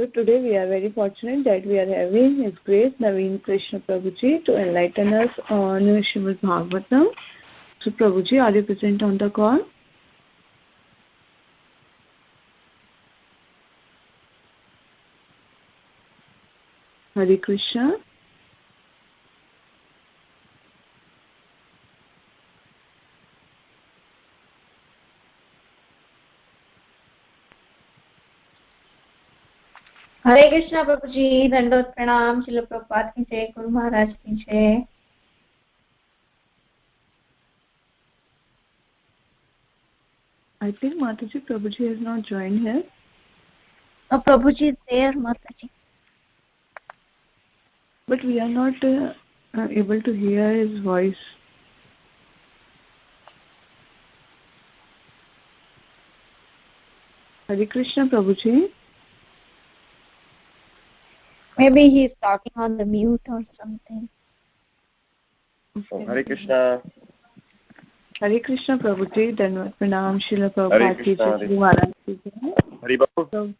So today we are very fortunate that we are having His Grace Naveen Krishna Prabhuji to enlighten us on Srimad Bhagavatam. So Prabhuji, are you present on the call? Hare Krishna. हरे कृष्णा प्रभु जी, दंडोत प्रणाम। श्रील प्रभुपाद की जय, गुरु महाराज की जय। I think Mataji Prabhuji has not joined here. Oh, Prabhuji is there, Mataji. But we are not able to hear his voice. Hare Krishna Prabhuji. Maybe he is talking on the mute or something. Okay. Oh, Hare Krishna. Hare Krishna Prabhuji, Dhanwad Pranam, Srila Prabhupada ki jai, Guru Maharaj ki jai. Hare Babu. So,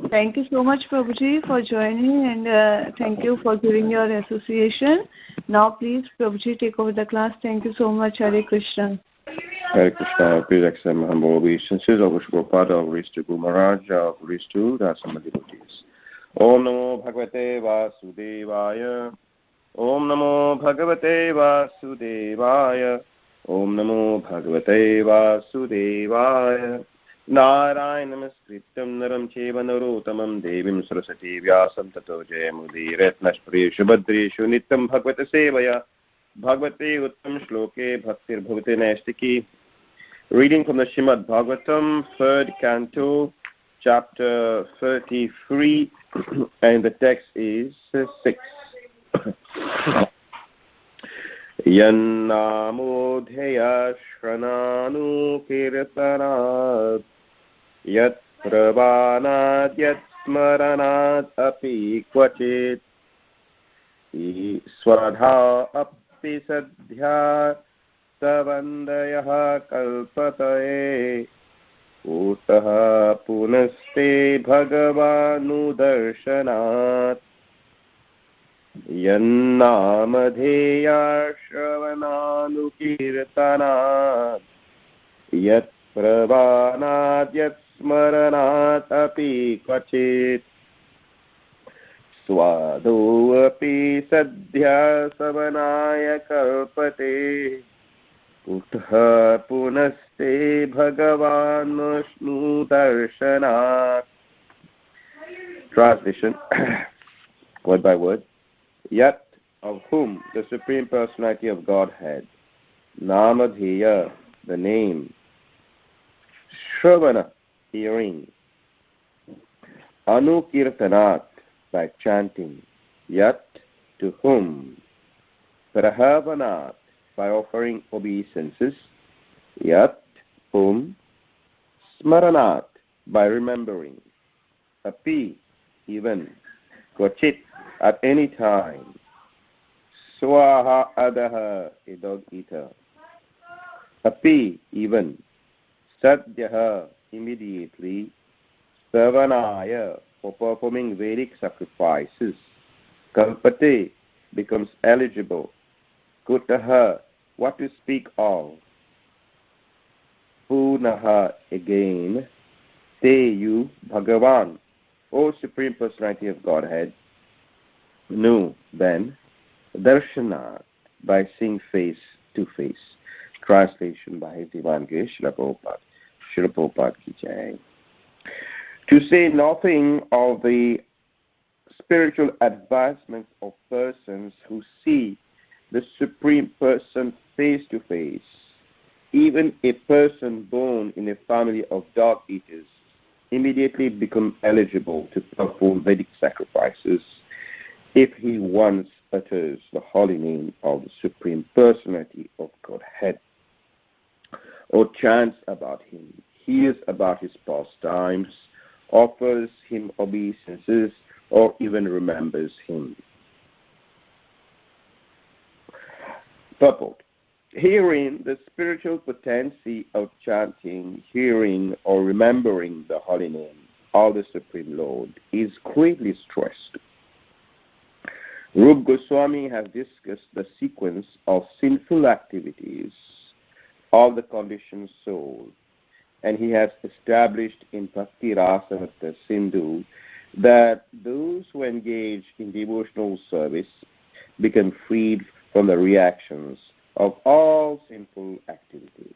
thank you so much Prabhuji for joining and thank you for giving your association. Now please Prabhuji take over the class. Thank you so much. Hare Krishna. Hare Krishna. Please accept my humble obeisances of Prabhupada, of grace to Guru Maharaj, of grace to the Asama devotees. Om Namo Bhagavate Vasudevaya. Om Namo Bhagavate Vasudevaya. Om Namo Bhagavate Vasudevaya. Narayanam Skriptam Naram Cheva Narotamam Devim Sarasati Vyasam Tato Jayamudiret Nashpreshu Badreshu Nityam Bhagavata Sevaya Bhagavate Uttam Shloke Bhaktir Bhavate Naistiki. Reading from the Srimad Bhagavatam, 3rd Canto, Chapter 33, and the text is 6. Yannamodheya shrananu kirtanat yat pravanat yat smaranat api kvachit swadha api sadhya savandayah kalpataye utah punaste bhagavanu darshanat Yannamadheya shravananukirtanat yat pravanat yat smaranat api kvachit swado api sadhya savanaya kalpate utha punaste bhagavan vishnu darshanat. Translation word by word. Yet, of whom the Supreme Personality of Godhead, Namadheya, the name, Shravana, hearing, Anukirtanat, by chanting, Yat, to whom, Prahavanat, by offering obeisances, Yat, whom, Smaranat, by remembering, Api, even, Kvachit, at any time, Swaha adaha, a dog eater, Api, even, Sadhyaha, immediately, Savanaya, for performing Vedic sacrifices, Kalpate, becomes eligible, Kutaha, what to speak of, Punaha, again, Te you, Bhagavan, O Supreme Personality of Godhead, Nu, then, Darshanat, by seeing face to face. Translation by His Divine Grace, Srila Prabhupada. Srila Prabhupada ki jai. To say nothing of the spiritual advancements of persons who see the Supreme Person face to face, even a person born in a family of dog eaters immediately become eligible to perform Vedic sacrifices if he once utters the holy name of the Supreme Personality of Godhead, or chants about him, hears about his pastimes, offers him obeisances, or even remembers him. Purport. Herein, the spiritual potency of chanting, hearing, or remembering the holy name of the Supreme Lord is greatly stressed. Rup Goswami has discussed the sequence of sinful activities of the conditioned soul, and he has established in Bhakti Rasamrita Sindhu that those who engage in devotional service become freed from the reactions of all sinful activities.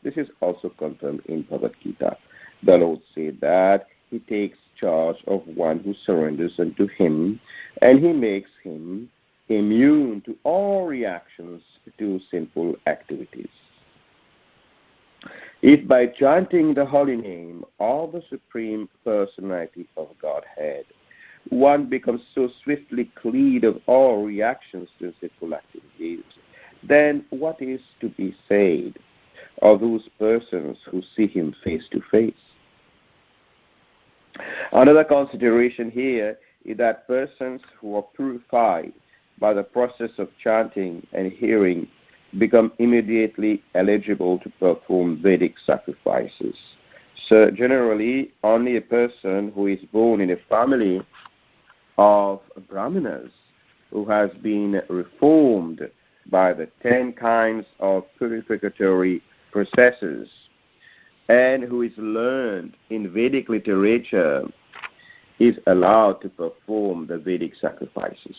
This is also confirmed in Bhagavad Gita. The Lord said that He takes charge of one who surrenders unto Him, and He makes him immune to all reactions to sinful activities. If by chanting the holy name of the Supreme Personality of Godhead, one becomes so swiftly cleared of all reactions to sinful activities, then what is to be said of those persons who see Him face to face? Another consideration here is that persons who are purified by the process of chanting and hearing become immediately eligible to perform Vedic sacrifices. So generally, only a person who is born in a family of Brahmanas, who has been reformed by the 10 kinds of purificatory processes, and who is learned in Vedic literature, is allowed to perform the Vedic sacrifices.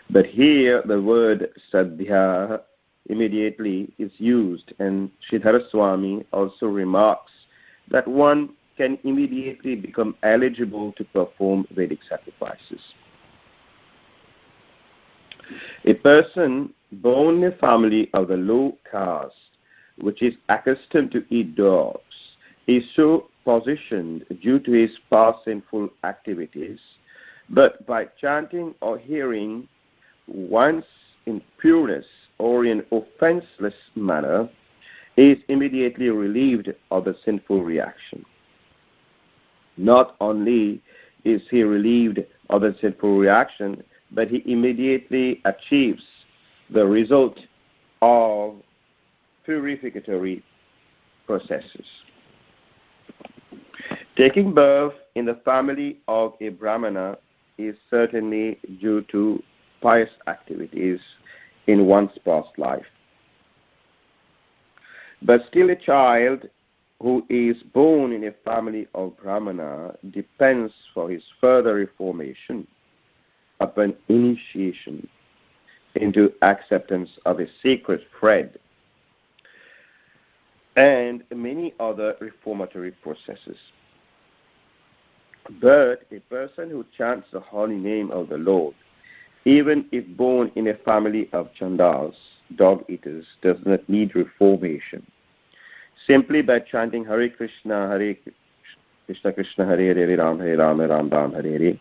But here the word sadhya immediately is used, and Sridhara Swami also remarks that one can immediately become eligible to perform Vedic sacrifices. A person born in a family of the low caste, which is accustomed to eat dogs, is so positioned due to his past sinful activities, but by chanting or hearing once in pureness or in offenseless manner, is immediately relieved of the sinful reaction. Not only is he relieved of the sinful reaction, but he immediately achieves the result of purificatory processes. Taking birth in the family of a Brahmana is certainly due to pious activities in one's past life. But still, a child who is born in a family of Brahmana depends for his further reformation upon initiation into acceptance of a sacred thread and many other reformatory processes. But a person who chants the holy name of the Lord, even if born in a family of Chandals, dog eaters, does not need reformation. Simply by chanting Hare Krishna, Krishna Hare Hare, Ram Ram, Ram Hare Hare,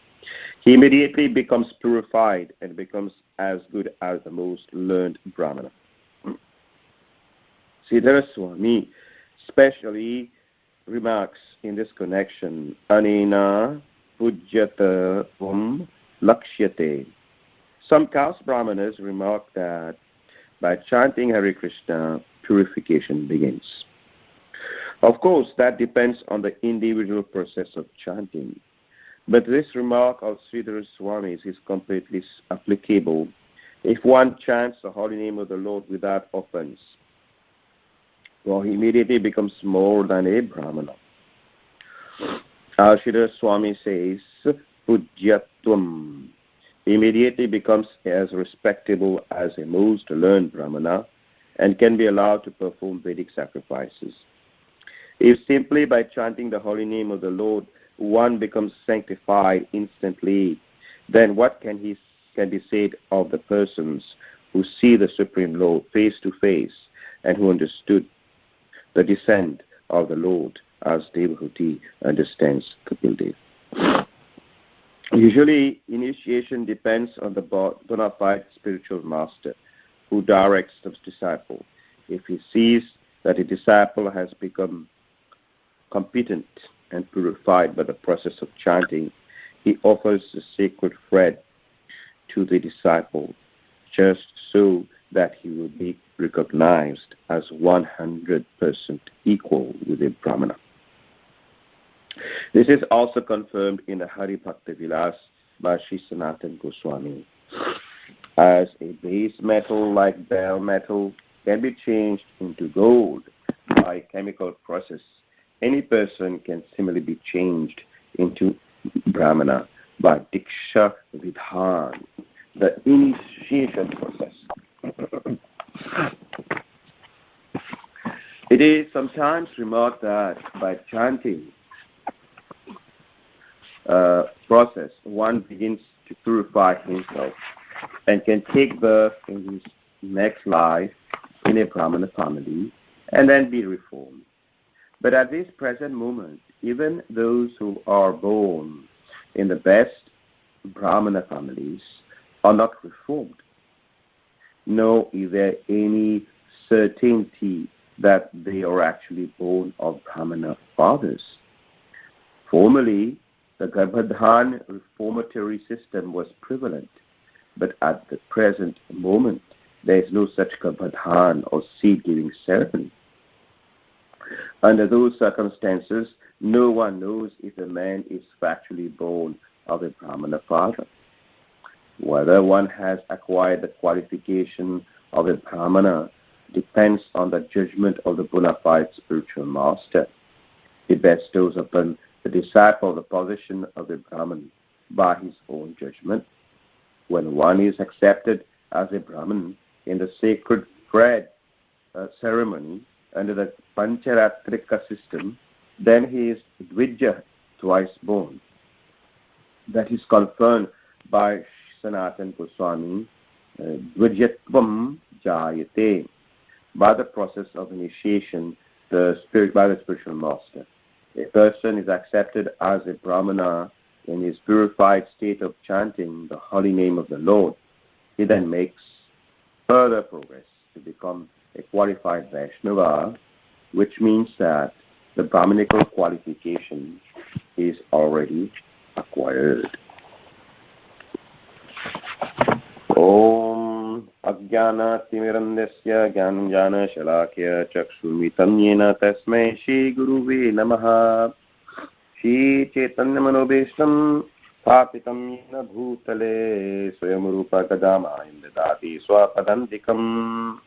he immediately becomes purified and becomes as good as the most learned Brahmana. Sridhara Swami specially remarks in this connection, Anena Pujyata Vam Lakshyate. Some caste Brahmanas remark that by chanting Hare Krishna, purification begins. Of course, that depends on the individual process of chanting. But this remark of Sridhara Swami's is completely applicable if one chants the holy name of the Lord without offense. Well, he immediately becomes more than a Brahmana. Sridhara Swami says, Pujyatvam. He immediately becomes as respectable as a most learned Brahmana and can be allowed to perform Vedic sacrifices. If simply by chanting the holy name of the Lord one becomes sanctified instantly, then what can be said of the persons who see the Supreme Lord face to face and who understood the descent of the Lord as Devahuti understands Kapildev? Usually, initiation depends on the bona fide spiritual master who directs the disciple. If he sees that a disciple has become competent and purified by the process of chanting, he offers the sacred thread to the disciple, just so that he will be recognized as 100% equal with a Brahmana. This is also confirmed in the Hari Bhakti Vilas by Sri Sanatana Goswami. As a base metal like bell metal can be changed into gold by chemical process, any person can similarly be changed into Brahmana by Diksha Vidhan, the initiation process. It is sometimes remarked that by chanting process, one begins to purify himself and can take birth in his next life in a Brahmana family and then be reformed. But at this present moment, even those who are born in the best Brahmana families are not reformed. Nor is there any certainty that they are actually born of Brahmana fathers. Formerly, the Garbhadhan reformatory system was prevalent, but at the present moment, there is no such Garbhadhan or seed-giving ceremony. Under those circumstances, no one knows if a man is factually born of a Brahmana father. Whether one has acquired the qualification of a Brahmana depends on the judgment of the bona fide spiritual master. He bestows upon the disciple the position of a Brahman by his own judgment. When one is accepted as a Brahman in the sacred bread ceremony under the Pancharatrika system, then he is Dvija, twice born. That is confirmed by Sanatana Goswami, Dvijatvam Jayate, by the process of initiation by the spiritual master. A person is accepted as a Brahmana in his purified state of chanting the holy name of the Lord. He then makes further progress to become a qualified Vaishnava, which means that the Brahmanical qualification is already acquired. Om Ajnana Timirandasya Jnana Shalakya Chakshurmitam Yena Tasmai Shri Guruve Namaha. Shri Chaitanya Manobhishtam Thapitam Yena Bhutale Swayam Rupa Kadama Indadati Swapadantikam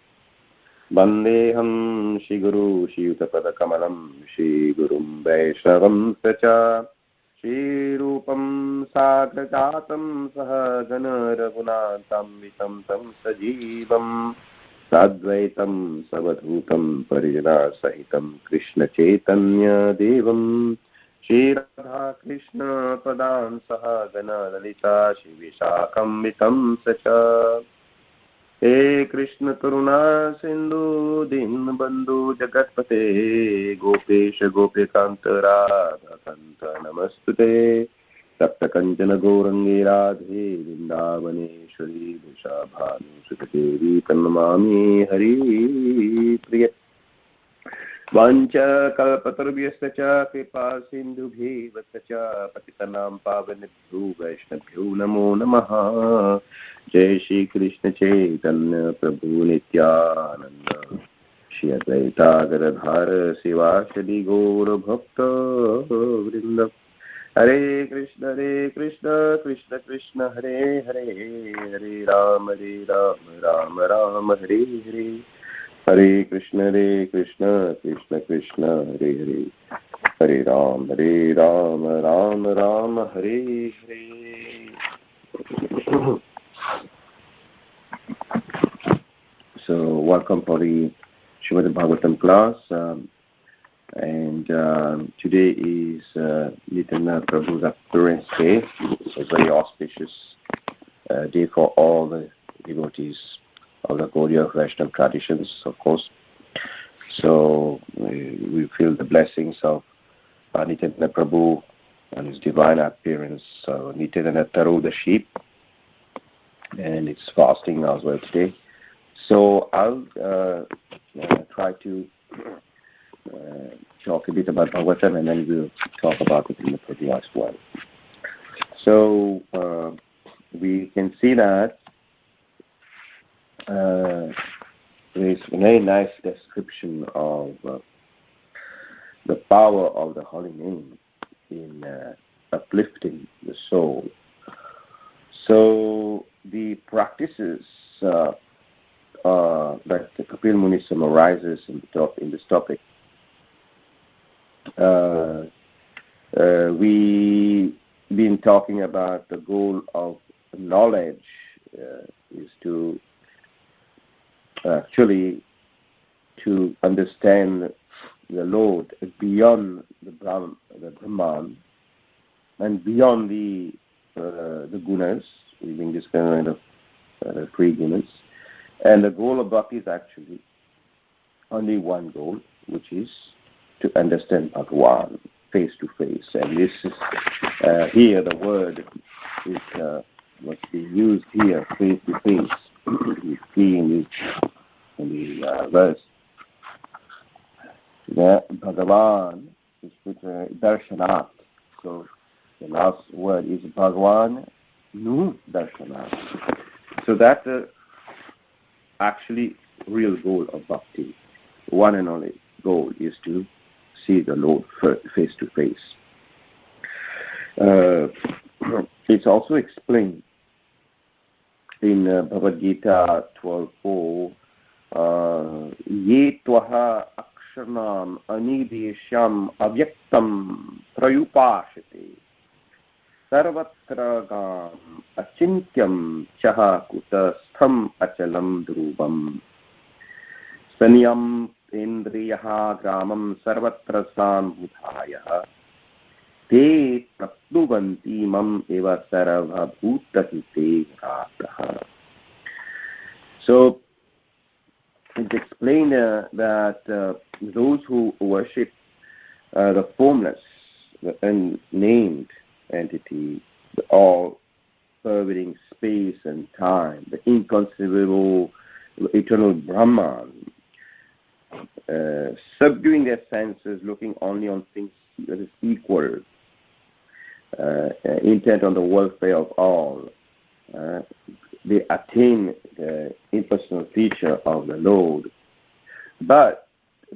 Bandeham Shri Guru Shri Yutapada Kamalam Shri Gurum Vaishnavam Sacha Shri Rupam Sagrajatam Sahagana Raghunatam Vitam Tam Sajivam Sadvaitam Savadhutam Parijana Sahitam Krishna Chaitanya Devam Shri Radha Krishna Padan Sahagana Lalita Shri Vishakam Vitam Sacha He Krishna Karuna Sindhu Din Bandhu Jagatpate Gopesha Gopikanta Radha Kanta Namastute Sapta Kanchana Gaurangi Radhe Vrindavaneshwari Vrishabhanu Sutadevi Kannamami Hari Priya Vancha Kalpatarvyasya Cha Kripa Sindhubhi Vasacha Patitanam Pavanibhu Vaishnabhyo Namo Namaha Jai Shri Krishna Chaitanya Prabhu Nityananda Shri Advaita Gadadhara Sivasadi Gaura Bhakta Vrinda Hare Krishna Krishna Krishna Hare Hare Hare Rama Rama Rama Hare Hare Hare Krishna Krishna Krishna Hare Hare Hare Rama Rama Hare Hare. So welcome for the Srimad Bhagavatam class, and today is Nityananda Prabhu's appearance day. It's a very auspicious day for all the devotees of the Gaudiya Vaishnava traditions, of course. So we feel the blessings of Nityananda Prabhu and his divine appearance. Nityananda Taru, the sheep, and it's fasting as well today. So I'll try to talk a bit about Bhagavatam, and then we'll talk about it in the Prabhu as well. So we can see that there is a very nice description of the power of the holy name in uplifting the soul. So the practices that Kapil Muni summarizes in this topic, we've been talking about the goal of knowledge is to actually to understand the Lord beyond the Brahman and beyond the gunas, leaving this kind of three gunas. And the goal of bhakti is actually only one goal, which is to understand Bhagavan face to face. And this is here the word is what's being used here, face to face. You see in the verse. The Bhagavan is with darshanat. So the last word is Bhagavan nu darshanat. So that's the actually real goal of bhakti. One and only goal is to see the Lord face to face. It's also explained in Bhagavad Gita 12:4. Ye tvaha akshanam anidesham avyaktam prayupashate sarvatra gam achintyam chaha kutastham achalam dhruvam sanyam indriyaha gramam sarvatra sambhutaya te prapnuvanti mam eva sarva bhutahite rataha. So it's explained that those who worship the formless, the unnamed entity, the all-pervading space and time, the inconceivable, eternal Brahman, subduing their senses, looking only on things that is equal, intent on the welfare of all, they attain the impersonal feature of the Lord. But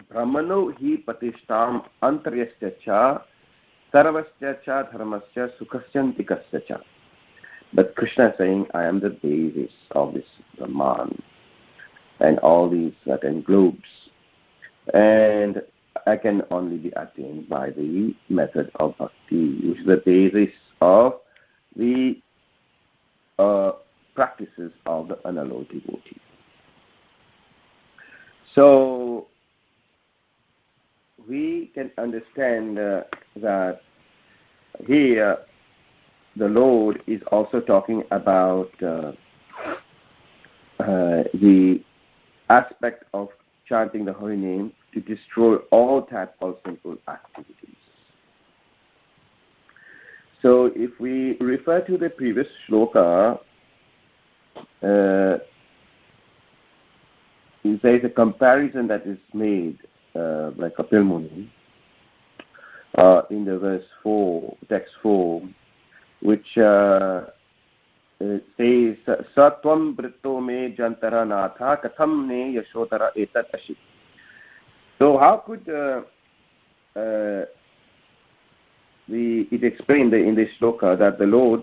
Brahmano hi patishtam antaryasya cha sarvasya cha dharmasya sukhasyantikasya cha. But Krishna is saying, I am the basis of this Brahman and all these that englobes. And I can only be attained by the method of bhakti, which is the basis of the practices of the unalloyed devotee. So we can understand that here the Lord is also talking about the aspect of chanting the holy name to destroy all types of sinful activities. So if we refer to the previous shloka, there is a comparison that is made by Kapil Muni in the verse 4, text 4, which says, Satvam Brito me jantara natha katham ne yashotara etat ashit. So how could it explained in this shloka that the Lord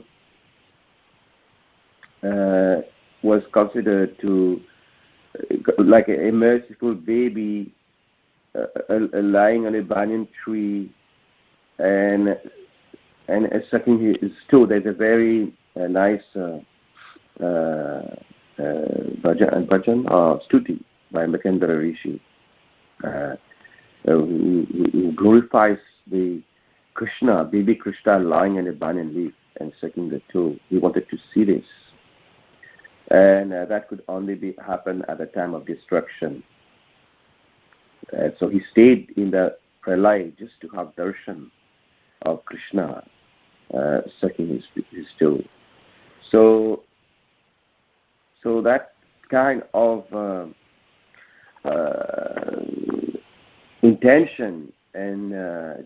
was considered to like a merciful baby lying on a banyan tree and sucking his stool. There's a very nice bhajan stuti by Makendra Rishi who glorifies the Krishna, baby Krishna lying on a banyan leaf and sucking the toe. He wanted to see this. And that could only happen at the time of destruction. So he stayed in the pralay just to have darshan of Krishna sucking his toe. So that kind of intention and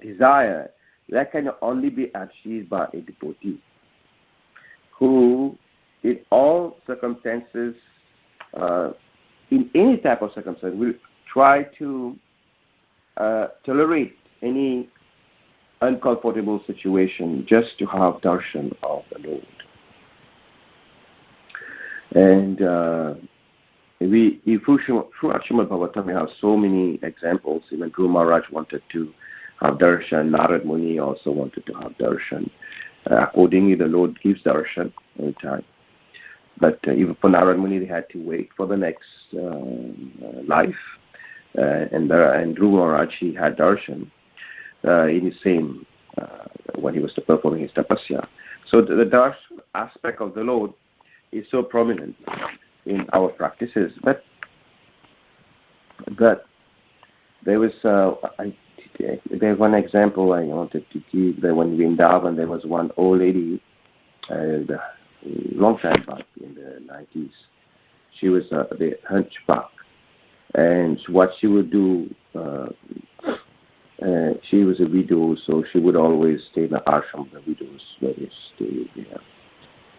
desire, that can only be achieved by a devotee who, in all circumstances, in any type of circumstance, will try to tolerate any uncomfortable situation just to have darshan of the Lord. And through Srimad Bhagavatam, we have so many examples. Even Guru Maharaj wanted to have darshan. Narad Muni also wanted to have darshan. Accordingly, the Lord gives darshan every time. But even for Narad Muni, they had to wait for the next life. And Guru Maharaj, he had darshan in his same, when he was performing his tapasya. So the darshan aspect of the Lord is so prominent in our practices. But there was there's one example I wanted to give. That when in Vrindavan, there was one old lady, long time back in the 90s. She was the hunchback, and what she would do, she was a widow, so she would always stay in the ashram of the widows where they stay there.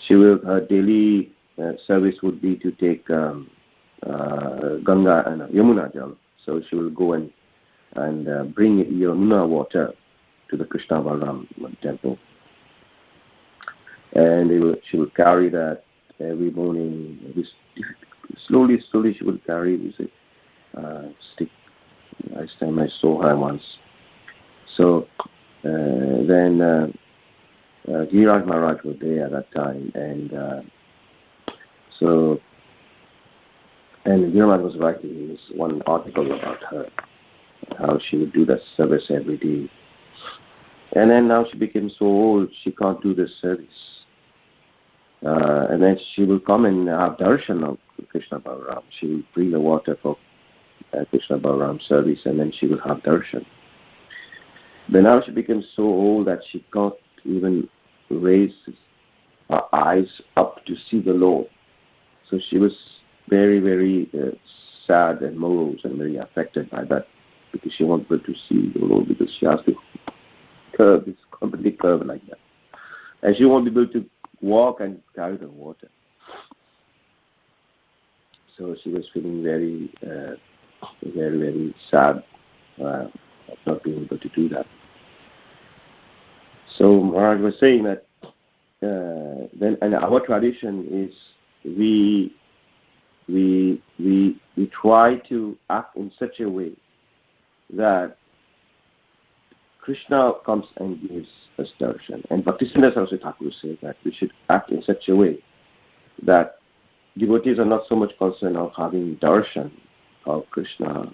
Her daily service would be to take Ganga and Yamuna Jal. So she will go and bring Yamuna water to the Krishna Balaram temple. And she would carry that every morning. Slowly she would carry this stick. Last time I saw her once. So then Giraj Maharaj was there at that time, and Giraj Maharaj was writing this one article about her, how she would do that service every day. And then now she became so old, she can't do this service. And then she will come and have darshan of Krishna Balaram. She will bring the water for Krishna Balaram service, and then she will have darshan. But now she became so old that she can't even raise her eyes up to see the Lord. So she was very, very sad and morose and very affected by that, because she wanted to see the Lord, because she has to curve, it's completely curved like that. And she won't be able to walk and carry the water. So she was feeling very, very, very sad of not being able to do that. So Maharaj was saying that then, and our tradition is we try to act in such a way that Krishna comes and gives us darshan. And Bhaktisiddhanta Saraswati Thakur says that we should act in such a way that devotees are not so much concerned of having darshan of Krishna,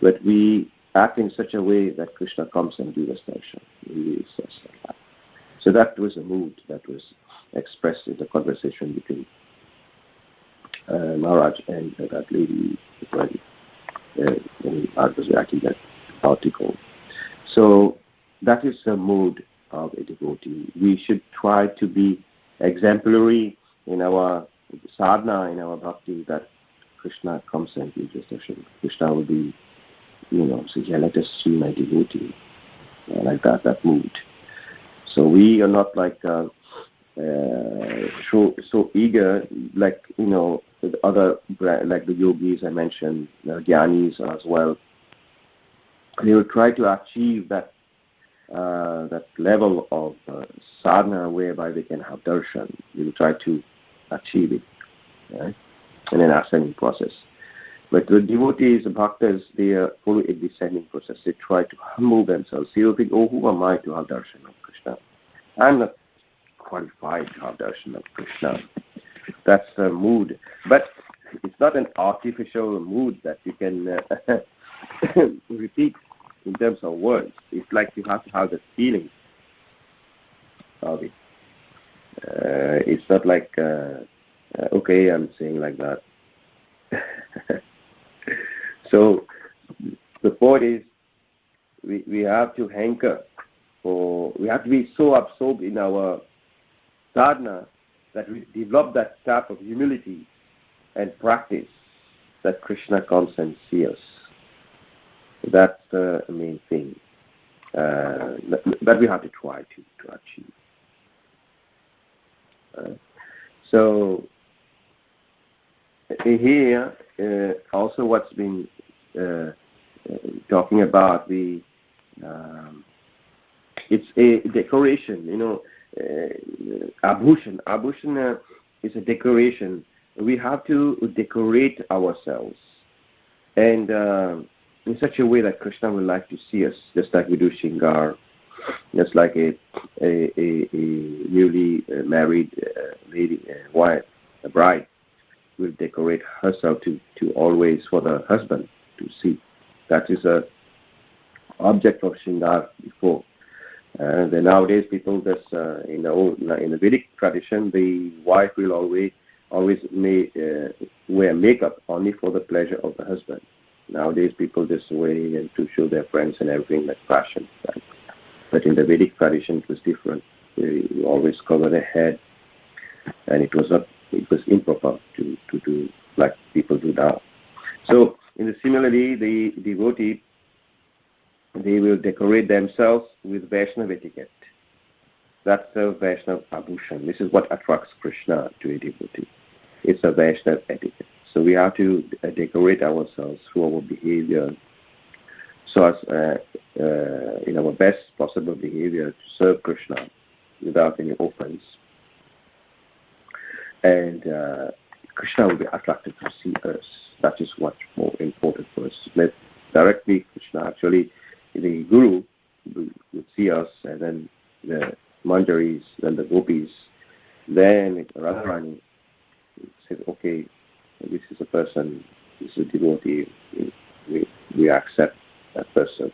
but we act in such a way that Krishna comes and gives us darshan. So that was a mood that was expressed in the conversation between Maharaj and that lady when I was writing that article. So that is the mood of a devotee. We should try to be exemplary in our sadhana, in our bhakti, that Krishna comes and gives us darshan. Krishna will be, say, yeah, let us see my devotee, like that mood. So we are not like so eager, like the other, like the yogis I mentioned, the jnanis as well. They will try to achieve that level of sadhana whereby they can have darshan. They will try to achieve it, right? In an ascending process. But the devotees, the bhaktas, they follow a descending process. They try to humble themselves. They will think, oh, who am I to have darshan of Krishna? I'm not qualified to have darshan of Krishna. That's the mood. But it's not an artificial mood that you can repeat in terms of words. It's like you have to have the feeling of it. It's not like, okay, I'm saying like that. So the point is, we have to hanker, or we have to be so absorbed in our sadhana that we develop that type of humility and practice that Krishna comes and sees us. That's the main thing that we have to try to achieve. So here also what's been talking about the It's a decoration, abhushan. Abhushan is a decoration. We have to decorate ourselves, and in such a way that Krishna would like to see us, just like we do Shingar, just like a newly married lady, wife, a bride, will decorate herself to always for the husband to see. That is a object of Shingar before. Then nowadays people just in the Vedic tradition, the wife will always wear makeup only for the pleasure of the husband. Nowadays people just wear and to show their friends and everything, like fashion. Right? But in the Vedic tradition it was different. They always cover their head, and it was improper to do like people do now. So similarly, the devotee, they will decorate themselves with Vaishnava etiquette. That's the Vaishnava abhushan. This is what attracts Krishna to a devotee. It's a Vaishnava etiquette. So we have to decorate ourselves through our behavior, so as in our best possible behavior to serve Krishna without any offense. And Krishna will be attracted to see us. That is what's more important for us. Let directly Krishna, actually, the Guru would see us, and then the Manjaris, then the Gopis, then Radharani said, okay, this is a person, this is a devotee, we accept that person.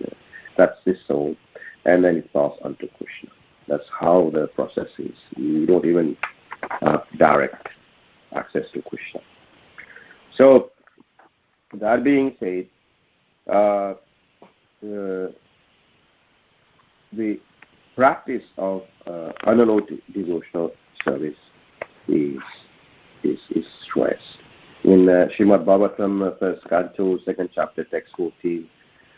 That's his soul. And then it falls onto Krishna. That's how the process is. You don't even have direct access to Krishna. So, that being said, the practice of unallowed devotional service is stressed. In Srimad Bhagavatam, first canto, second chapter, text 14,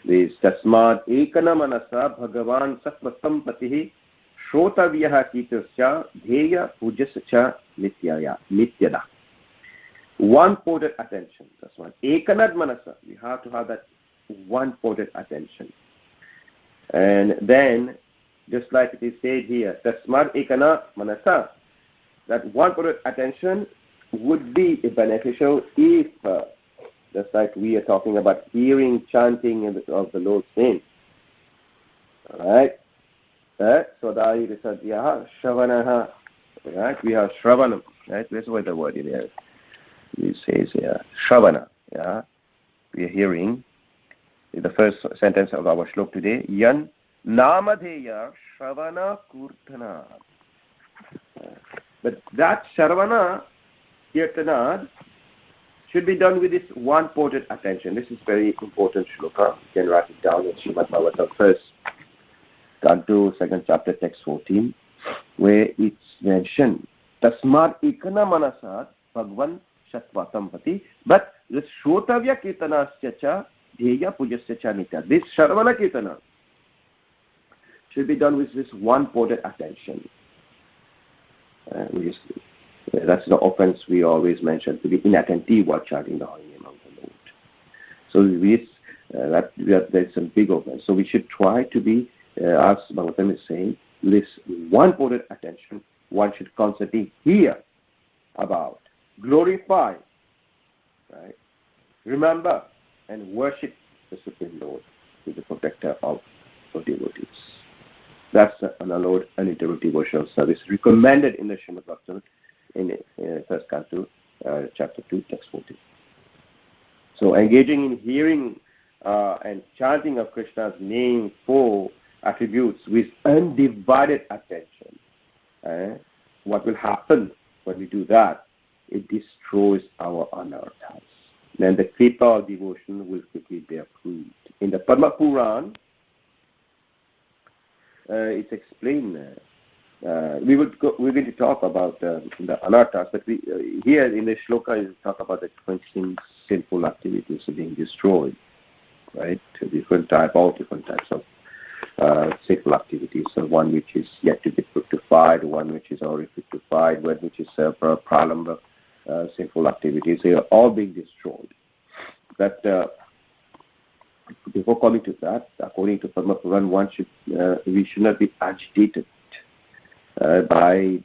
this Tasmad ekana manasa bhagavan sattvatam patihi shrotavyaha kitasya dheya pujasya nityada. One-pointed attention. That's one. Ekanad manasa. We have to have that one-pointed attention. And then, just like it is said here, Tasmad ekana manasa, that one-pointed attention would be beneficial if, just like we are talking about hearing, chanting of the Lord's name. Alright? So that is Shravanaha. Right? We have Shravanam. Right? That's what the word is. It says here, Shravana. Yeah? We are hearing the first sentence of our shlok today. Yan Namadeya Shravana Kurtana. But that Shravana Kirtanad should be done with this one-pointed attention. This is very important shloka. You can write it down in Srimad Bhagavatam first canto, second chapter, text 14, where it's mentioned, Tasmad ikana manasat bhagwan shatvatam pati, but the shrotavya kirtanasya cha dheya pujasya cha nitya. This Shravana kirtana should be done with this one-pointed attention. That's the offense we always mention, to be inattentive while chanting the holy name of the Lord. So that's a big offense. So we should try to be, as Bhagavatam is saying, this one-pointed attention, one should constantly hear about, glorify, right? Remember and worship the Supreme Lord, who is the protector of devotees. That's an unallowed, uninterrupted devotional service recommended in the Srimad Bhagavatam in first canto, chapter 2, text 14. So engaging in hearing and chanting of Krishna's name, 4 attributes with undivided attention. What will happen when we do that? It destroys our anarthas. Then the kripa of devotion will quickly bear fruit. In the Padma Puran, it's explained. We're going to talk about the anarthas, but here in the shloka you talk about the 20 sinful activities being destroyed, right? All different types of sinful activities. So one which is yet to be fructified, one which is already fructified, one which is pralamba sinful activities. They are all being destroyed. But before coming to that, according to Padma Puran, we should not be agitated by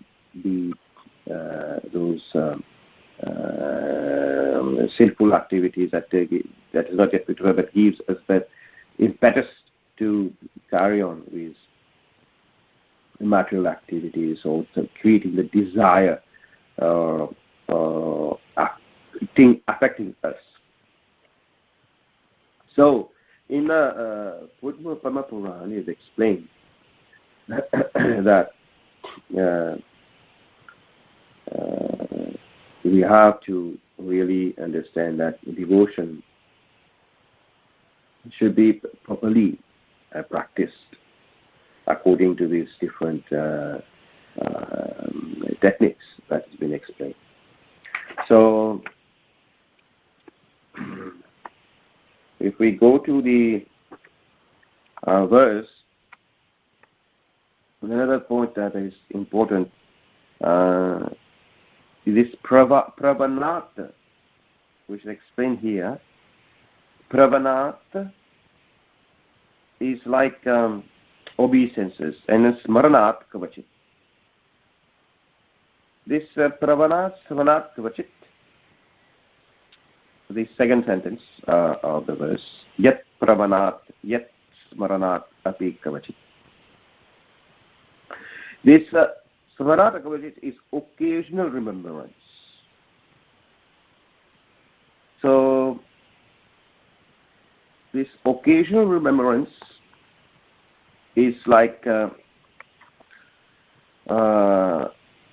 those sinful activities that is not yet fit, but gives us that impetus to carry on with material activities, also creating the desire affecting us. So, in Padma Puran, it is explained that we have to really understand that devotion should be properly practiced according to these different techniques that has been explained. So, if we go to the verse, another point that is important is this pravanat, which is explained here. Pravanat is like obeisances, and smaranat kavachit. This pravanat smaranat kavachit, the second sentence of the verse, yat pravanat yat smaranat api kavachit. This smaranat kavachit is occasional remembrance. So this occasional remembrance is like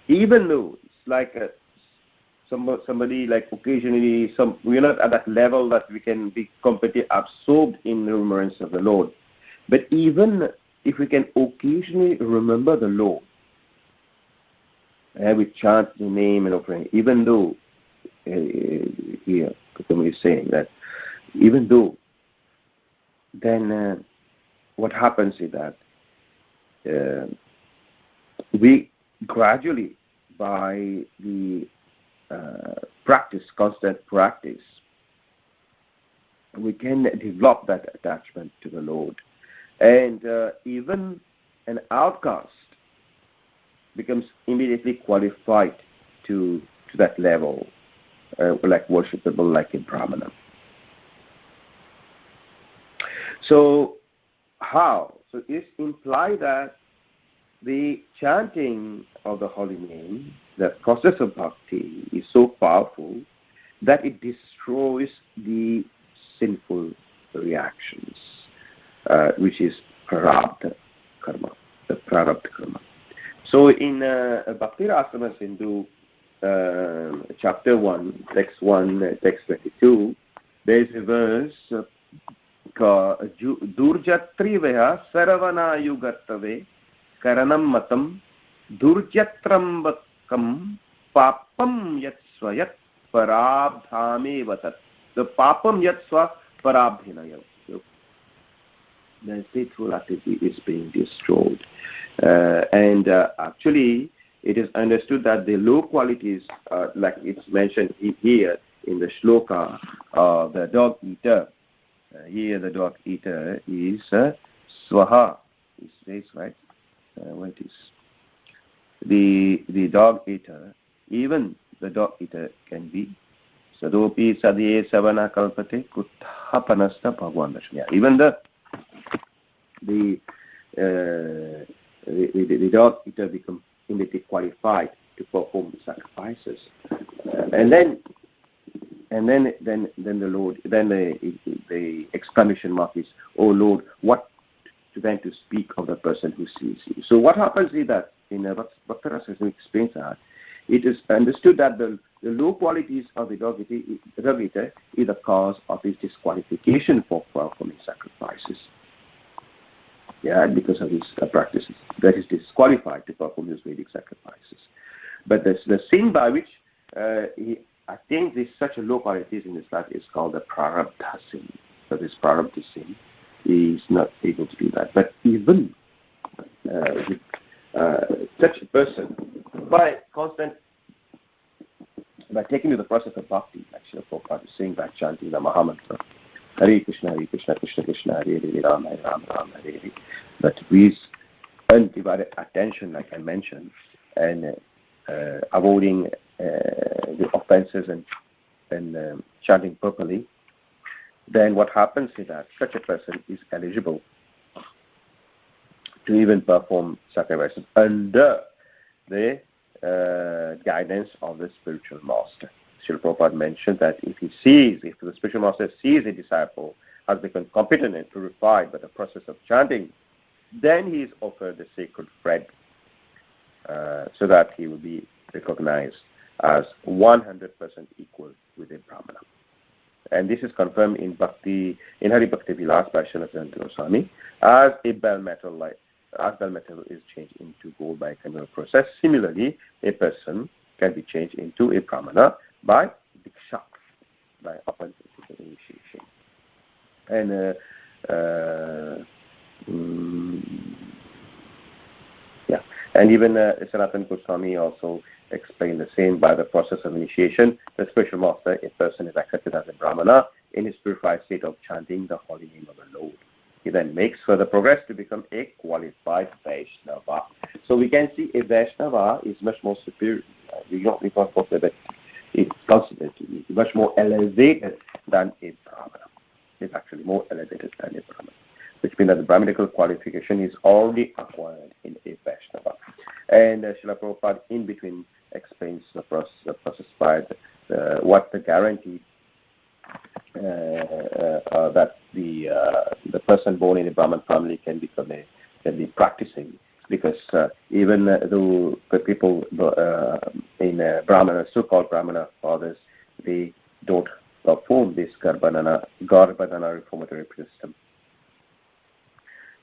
even though it's like somebody like occasionally, we're not at that level that we can be completely absorbed in the remembrance of the Lord. But even if we can occasionally remember the Lord, we chant the name and offering, even though here Kutumi is saying that, even though, then what happens is that we gradually, by the constant practice, we can develop that attachment to the Lord. And even an outcast becomes immediately qualified to that level, like worshipable, like a Brahmana. So, how? So it implies that the chanting of the holy name, the process of bhakti, is so powerful that it destroys the sinful reactions, which is prarabdha karma, the prarabdha karma. So in Bhakti Rasama Sindhu, chapter 1, text 22, there is a verse, Durjatrivaya Saravanayugatave Karanam Matam Durjatrambakam Papam Yatsvayat Parabdhame Vatat. The Papam Yatsva Parabdhinayam. The faithful activity is being destroyed. And actually, it is understood that the low qualities, like it's mentioned here in the shloka, the dog eater. Here the dog eater is swaha. It says, right? What is the dog eater? Even the dog eater can be sadopi sadye savana kalpate kutha panasta bhagwan dashya. Even the dog eater becomes immediately qualified to perform the sacrifices, and then the Lord, then the exclamation mark is, "Oh Lord, what then to speak of the person who sees you?" So what happens is that in Bhakti Rasa explains that it is understood that the low qualities of the dog eater is the cause of his disqualification for performing sacrifices. Yeah, because of his practices, that is disqualified to perform his Vedic sacrifices. But the sin by which I think this such a low qualities in his life is called the prarabdha sin. So this prarabdha sin is not able to do that. But even with such a person, by taking to the process of bhakti, actually, Prabhupada is saying that chanting the Mahamantra, Hare Krishna, Krishna Krishna, Hare Hare, Rama Rama, Hare Hare. But with undivided attention, like I mentioned, and avoiding the offenses and chanting properly, then what happens is that such a person is eligible to even perform sacrifices under the guidance of the spiritual master. Srila Prabhupada mentioned that if the spiritual master sees a disciple has become competent and purified by the process of chanting, then he is offered the sacred bread so that he will be recognized as 100% equal with a Brahmana. And this is confirmed in Hari Bhakti Vilas by Srila Sanatana Goswami, as bell metal is changed into gold by a chemical process. Similarly, a person can be changed into a Brahmana by Diksha, by open initiation. And and even Sanatana Goswami also explained the same. By the process of initiation, the spiritual master, a person is accepted as a Brahmana in his purified state of chanting the holy name of the Lord. He then makes further progress to become a qualified Vaishnava. So we can see a Vaishnava is much more superior. We don't talk about that it's considered to be much more elevated than a Brahmana. It's actually more elevated than a Brahmana, which means that the Brahminical qualification is already acquired in a Vaishnava. And Srila Prabhupada in between explains the process by what the guarantee that the person born in a Brahmin family can be practicing, because even though the people in Brahmana, so-called Brahmana fathers, they don't perform this Garbhadana reformatory system.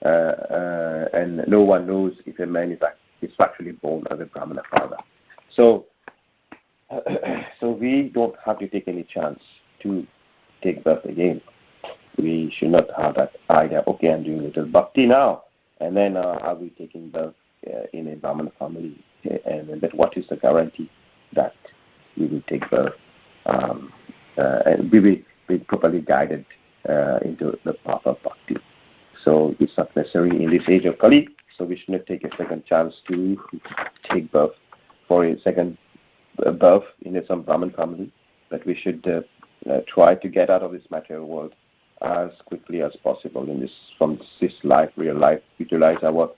And no one knows if a man is actually born as a Brahmana father. So we don't have to take any chance to take birth again. We should not have that idea, okay, I'm doing little bhakti now, and then I'll be taking birth in a Brahmana family. But what is the guarantee that we will take birth and we will be properly guided into the path of bhakti? So it's not necessary in this age of Kali, so we should not take a second chance to take birth for a second birth in some Brahmin family, but we should try to get out of this material world as quickly as possible from this life, real life, utilize our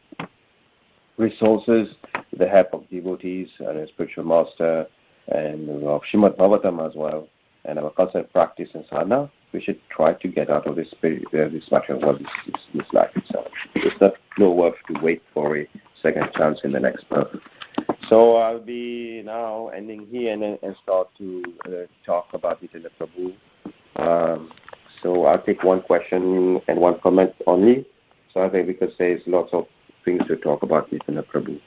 resources with the help of devotees and a spiritual master and of Srimad Bhagavatam as well, and our constant practice in sadhana. We should try to get out of this material world, this life itself. It's no worth to wait for a second chance in the next birth. So I'll be now ending here and start to talk about Nityananda Prabhu. So I'll take one question and one comment only. So I think because there's lots of things to talk about Nityananda Prabhu.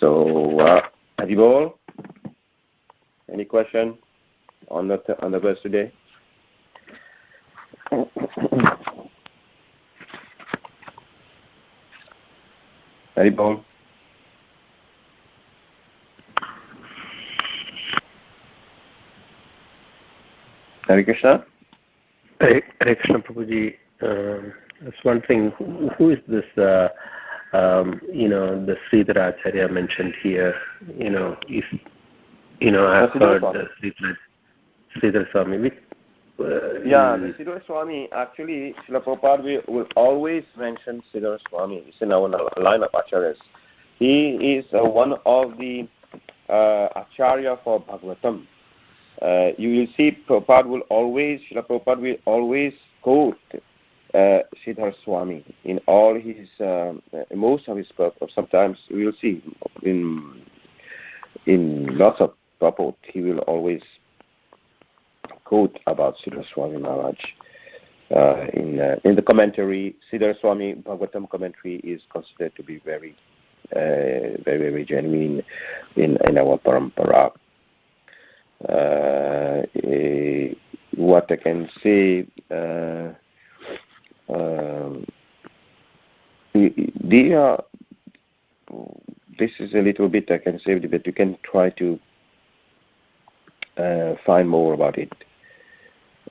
So Adibol, any question on the verse today? Adibol. Hare Krishna. Hare Krishna Prabhuji. Just one thing. Who is this? The Sridhar Acharya mentioned here. I've heard Sridhar Swami. The Sridhar Swami, actually, Srila Prabhupada will always mention Sridhar Swami. It's in our line of acharyas. He is one of the acharya for Bhagavatam. You will see Srila Prabhupada will always quote Sridhar Swami in all his, most of his purpose. Sometimes we will see in lots of purport, he will always quote about Sridhar Swami Maharaj. In the commentary, Sridhar Swami Bhagavatam commentary is considered to be very, very, very genuine in our parampara. What I can say, this is a little bit I can say, but you can try to find more about it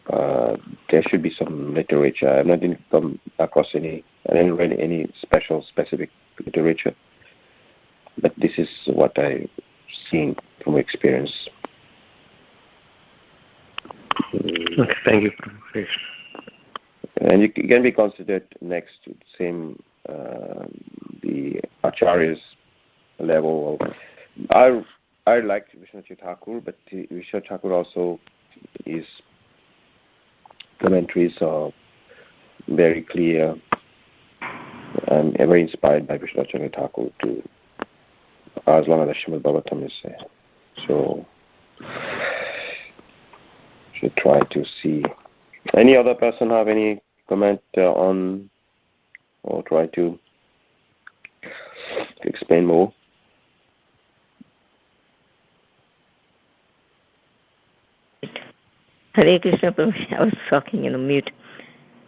there should be some literature. I've not come across any. I didn't read any specific literature, but this is what I've seen from experience. Okay, thank you, Prabhu. And you can be considered next to the same the Acharya's level. I like Vishwanath Thakur, but Vishwanath Thakur also his commentaries are very clear. I'm very inspired by Vishwanath Thakur too, as long as Srimad Bhagavatam is there. So should try to see. Any other person have any comment on, or try to explain more? Hare Krishna Prabhuji. I was talking in a mute.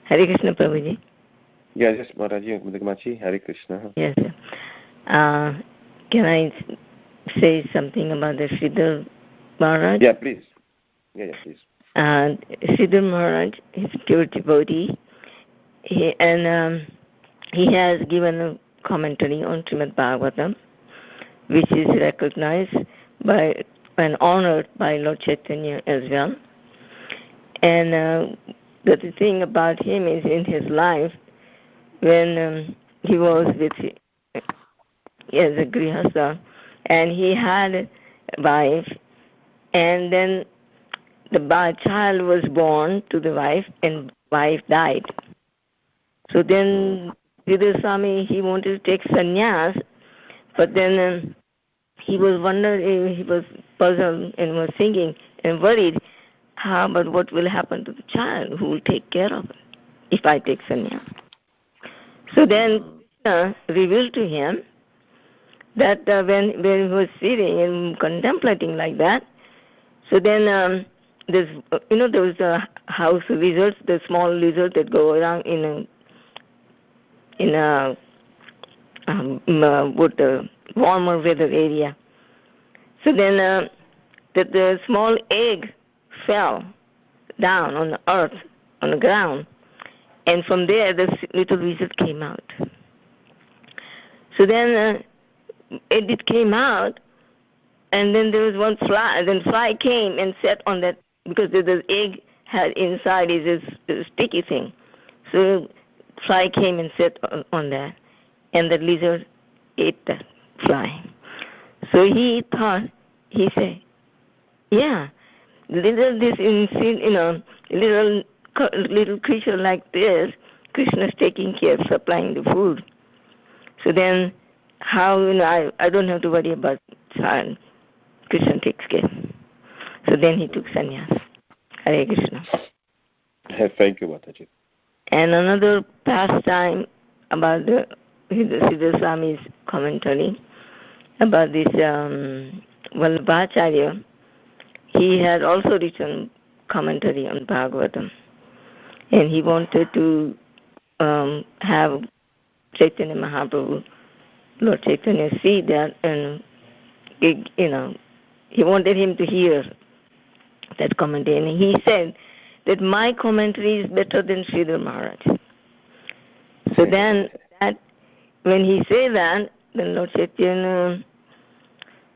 Hare Krishna Prabhuji. Yeah, just Mataji, Mudagamachi, Hare Krishna. Yes, sir. Can I say something about the Sridhar Maharaj? Yeah, please. Yeah, please. Sridhar Maharaj is a pure devotee. He has given a commentary on Srimad Bhagavatam, which is recognized by and honored by Lord Chaitanya as well. And the thing about him is in his life, when he was with as a grihastha, and he had a wife, and then the child was born to the wife, and wife died. So then Sridhar Swami, he wanted to take sannyas, but then he was wondering, he was puzzled and was thinking and worried, but what will happen to the child? Who will take care of it if I take sannyas? So then Krishna revealed to him that when he was sitting and contemplating like that, so then there was a house lizards, the small lizards that go around in a warmer weather area. So then the small egg fell down on the earth, on the ground, and from there the little lizard came out. So then it came out, and then there was one fly. Then fly came and sat on that, because the egg had inside is this sticky thing. So fly came and sat on that, and the lizard ate that fly. So he thought, he said, yeah, little creature like this, Krishna's taking care of supplying the food. So then how, I don't have to worry about child. Krishna takes care. So then he took sannyas. Hare Krishna. Thank you, Mataji. And another pastime about the Sridhar Swami's commentary about this Vallabhacharya, he had also written commentary on Bhagavatam, and he wanted to have Chaitanya Mahaprabhu, Lord Chaitanya, see that, and he wanted him to hear that commentary, and he said that my commentary is better than Sridhar Maharaj. So then, when he said that, then Lord Chaitanya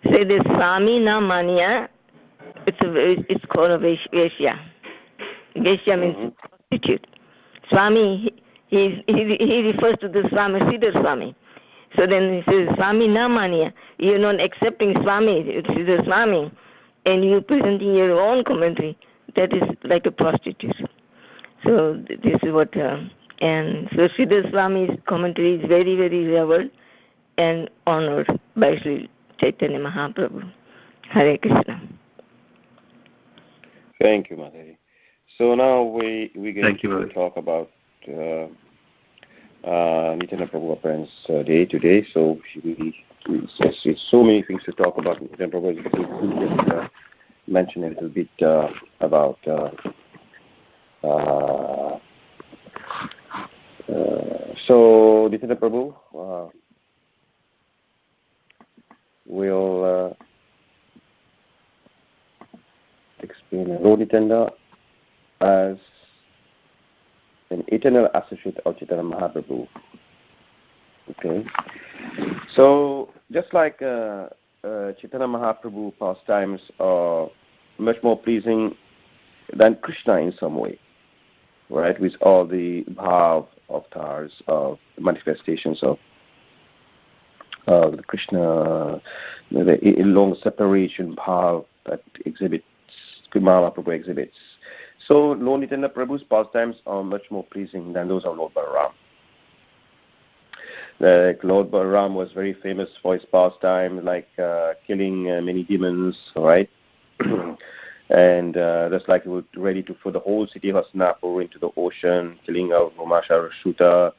said, "The Swami na manya." It's called a Vaishya. Vaishya means prostitute. Swami, he refers to the Swami, Sridhar Swami. So then he says, Swami na manya. You're not accepting Swami, Sridhar Swami, and you're presenting your own commentary. That is like a prostitute. So this is what, and so Sridhar Swami's commentary is very, very revered and honored by Sri Chaitanya Mahaprabhu. Hare Krishna. Thank you, Mataji. So now we're going to talk about Nityananda Prabhu appearance day today. So it's so many things to talk about Nityananda Prabhu. We just mention a little bit about so Nityananda Prabhu will explain Lord Nityananda as eternal associate of Chaitanya Mahaprabhu. Okay, so just like Chaitanya Mahaprabhu pastimes are much more pleasing than Krishna in some way, right? With all the bhav avatars of the manifestations of the Krishna, the long separation bhav that exhibits, Mahaprabhu exhibits. So Lord Nityananda Prabhu's pastimes are much more pleasing than those of Lord Balaram. Lord Balaram was very famous for his pastime, like killing many demons, right? And just like he was ready to throw the whole city of Hastinapur into the ocean, killing Romasha Rashuta.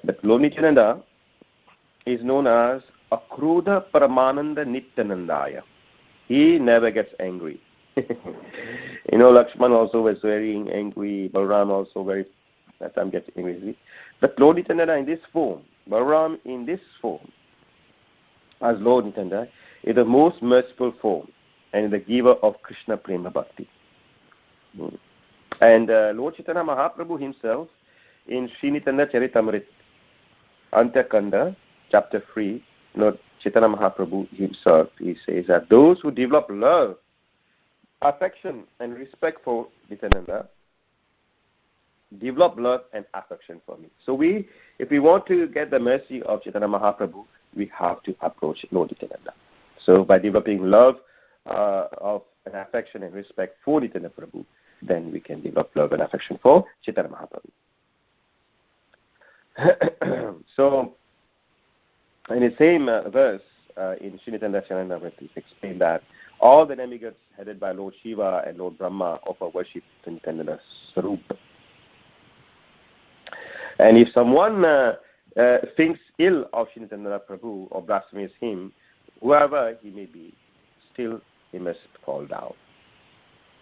But Lord Nityananda is known as Akrodha Paramananda Nityanandaya. He never gets angry. Lakshman also was very angry, Balaram also very, that time gets angry. But Lord Nityananda in this form, Balaram in this form, as Lord Nityananda, is the most merciful form and the giver of Krishna Prema Bhakti. And Lord Chaitanya Mahaprabhu himself, in Sri Nityananda Charitamrit, Antakanda, chapter 3, Lord Chaitanya Mahaprabhu himself, he says that those who develop love, affection and respect for Nityananda develop love and affection for me. So if we want to get the mercy of Chaitanya Mahaprabhu, we have to approach Lord Nityananda. So by developing love of an affection and respect for Nityananda Prabhu, then we can develop love and affection for Chaitanya Mahaprabhu. So in the same verse in Sri Nityananda Charanamrita, it explained that all the demigods headed by Lord Shiva and Lord Brahma offer worship to Nityananda Sarupa. And if someone thinks ill of Sri Nityananda Prabhu or blasphemes him, whoever he may be, still he must fall down.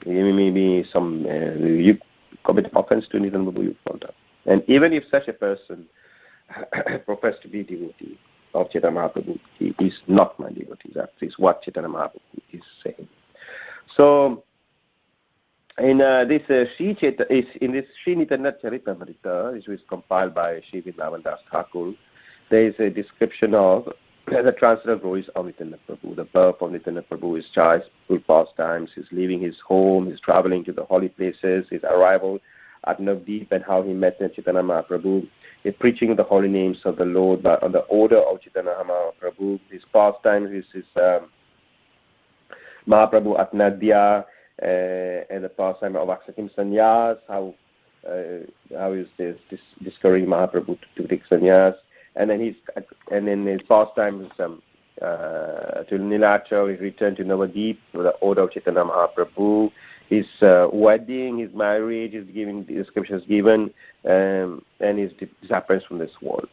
He may be you commit offense to Nityananda Prabhu, you fall down. And even if such a person professes to be devotee of Chaitanya Mahaprabhu, he is not my devotee. That is what Chaitanya Mahaprabhu is saying. So, in this Sri Nityananda Charitamrita, which was compiled by Sri Vrindavan Das Thakur, there is a description of the transcendental glories of Nityananda Prabhu, the birth of Nityananda Prabhu, his childhood pastimes, his leaving his home, his traveling to the holy places, his arrival at Navdeep, and how he met Chaitanya Mahaprabhu, his preaching the holy names of the Lord on the order of Chaitanya Mahaprabhu, his pastimes, his Mahaprabhu at Nadia, and the pastime of Aksakim Sannyas, how is this discouraging Mahaprabhu to take sannyas, and then his pastimes to Nilachal, his return to Navadip with the order of Chaitanya Mahaprabhu, his wedding, his marriage, his descriptions given, and his disappearance from this world.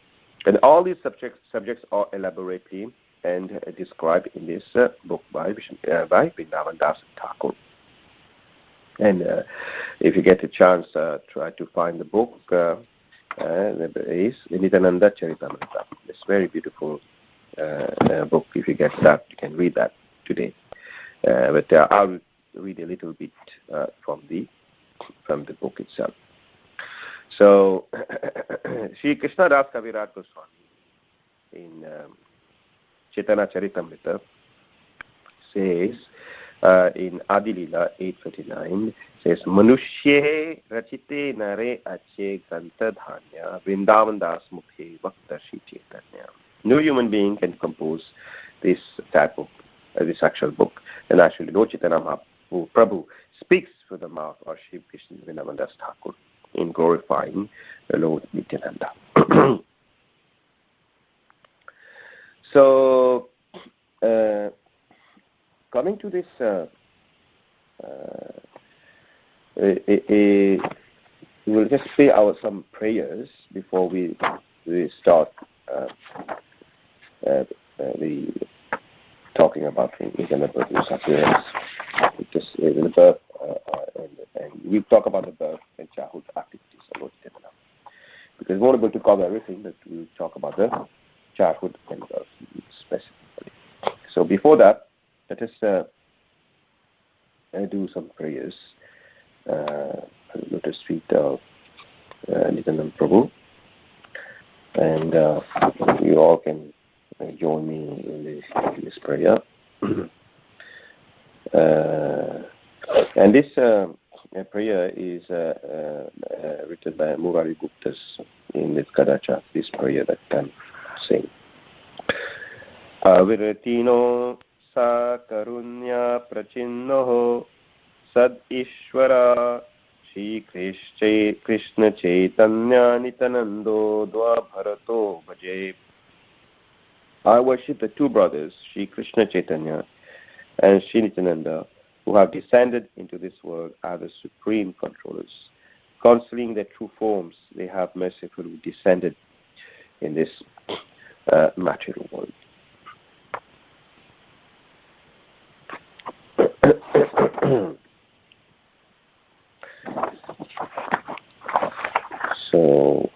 And all these subjects are elaborately and described in this book by Vrindavan Das Thakur. And if you get a chance, try to find the book. There is Nityananda Charitamrita. It's a very beautiful book. If you get that, you can read that today. But I'll read a little bit from the book itself. So, Sri Krishna Das Kaviraj Goswami in Chaitanya Charitamrita says in Adilila 8:39, says Manushye rachite nare ache gantadhanya Vrindavan Das mukhe vaktashi chaitanya. No human being can compose this type of this actual book. And actually Lord Chaitanya Prabhu speaks through the mouth of Sri Krishna Vrindavan Das Thakur in glorifying the Lord Nityananda. So, coming to this, we will just say some prayers before we start talking about Nityananda Prabhu's appearance. Just the birth, and we talk about the birth and childhood activities of Lord Nityananda. Because we won't be able to cover everything, but we'll talk about the childhood and birth specifically. So before that, let us do some prayers. Lotus feet of Nityananda Prabhu, and you all can join me in this prayer. And this prayer is written by Murari Guptas in this Kadacha, this prayer that can sing. Aviratino sa karunya prachinnoho sad ishvara Shri Krishna Chaitanya Nityanando Dva Bharato Bhaje. I worship the two brothers, Shri Krishna Chaitanya and Shri Nityananda, who have descended into this world as the supreme controllers. Concealing their true forms, they have mercifully descended in this material world. So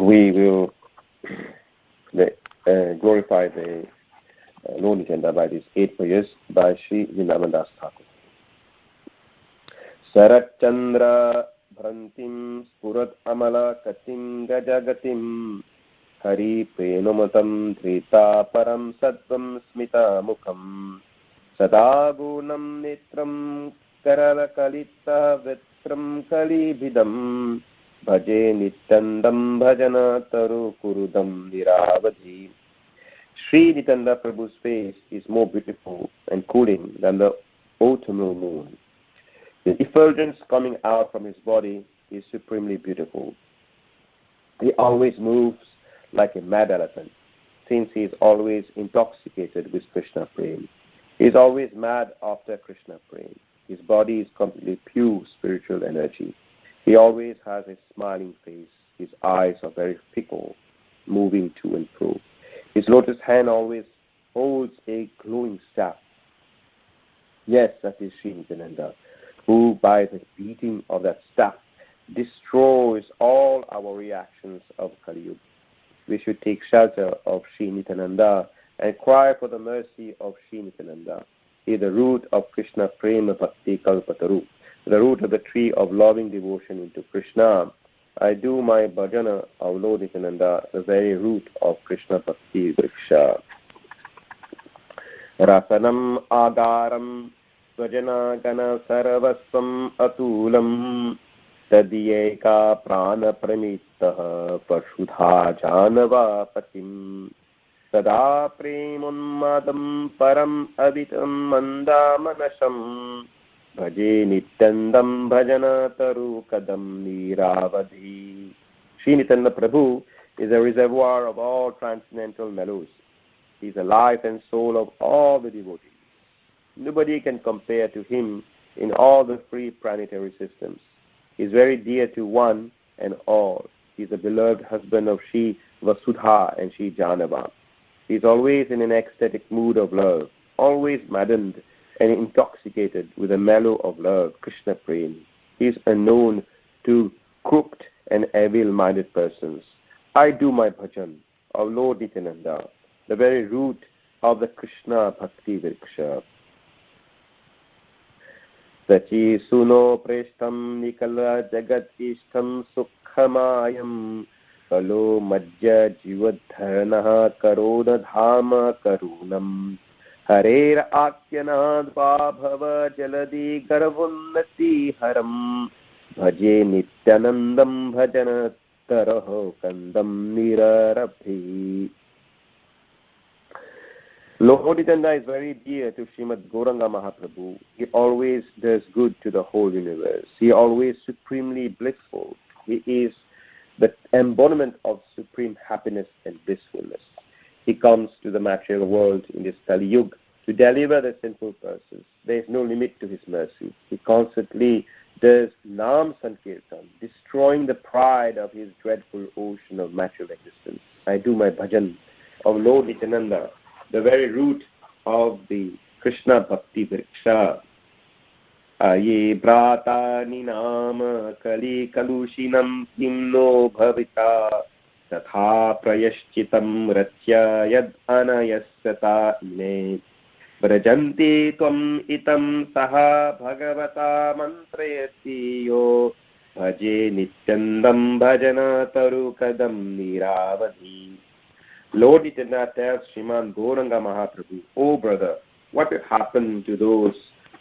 we will glorify the Lord Nityananda by these 8 prayers by Sri Vrindavan Das Thakur. Sarat Chandra Bhrantim Spurat Amala Katim Gajagatim Hari Prenomatam Dhrita Param Sattvam Smita Mukham Sadagunam Netram Karala Kalita Vetram Kalibhidam Bhaje Nityandam Bhajana Taru Kurudam Niravadhi. Sri Nityananda Prabhu's face is more beautiful and cooling than the autumnal moon. The effulgence coming out from his body is supremely beautiful. He always moves like a mad elephant, since he is always intoxicated with Krishna Prem. He is always mad after Krishna Prem. His body is completely pure spiritual energy. He always has a smiling face. His eyes are very fickle, moving to and fro. His lotus hand always holds a glowing staff. Yes, that is Sri Nityananda, who by the beating of that staff destroys all our reactions of Kali Yuga. We should take shelter of Sri Nityananda and cry for the mercy of Sri Nityananda. He is the root of Krishna Prema Bhakti Kalpataru, the root of the tree of loving devotion into Krishna. I do my bhajana of Lord Nityananda, the very root of Krishna Bhakti Vriksha. Rasanam Agaram Svajana Gana Sarvasvam Atulam Tadiyeka Prana Pramitaha Pashudha Janava Patim Sada Premunmadam Param Avitam Mandamanasham Bhaje Nityandam Bhajana Taru Kadam Niravadhi. Sri Nityananda Prabhu is a reservoir of all transcendental mellows. He is the life and soul of all the devotees. Nobody can compare to him in all the three planetary systems. He is very dear to one and all. He is the beloved husband of Sri Vasudha and Sri Janava. He is always in an ecstatic mood of love, always maddened and intoxicated with the mellow of love, Krishna Prem. He is unknown to crooked and evil-minded persons. I do my bhajan of Lord Nityananda, the very root of the Krishna Bhakti Vriksha. Sachi suno preshtam nikala jagat ishtam sukhamayam kalo majja jivadharanaha karona dhama karunam harer akyanad bhava jaladi garvunnati haram bhaje nityanandam bhajana taraho kandam nirarabhi. Lord Nityananda is very dear to Srimad Gauranga Mahaprabhu. He always does good to the whole universe. He is always supremely blissful. He is the embodiment of supreme happiness and blissfulness. He comes to the material world in this Kali Yuga to deliver the sinful persons. There is no limit to his mercy. He constantly does Nam Sankirtan, destroying the pride of his dreadful ocean of material existence. I do my bhajan of Lord Nityananda, the very root of the Krishna Bhakti Vriksha. Aye brata ninam kali kalushinam kimno bhavita tatha prayashchitam ratya yad anayassata ine vrajanti tvam itam saha bhagavata mantrayati yo Bhaje Nityandam Bhajana Tarukadam Niravadhi. Lord Nityananda tells Sriman Gauranga Mahaprabhu, "O brother, what will happen to those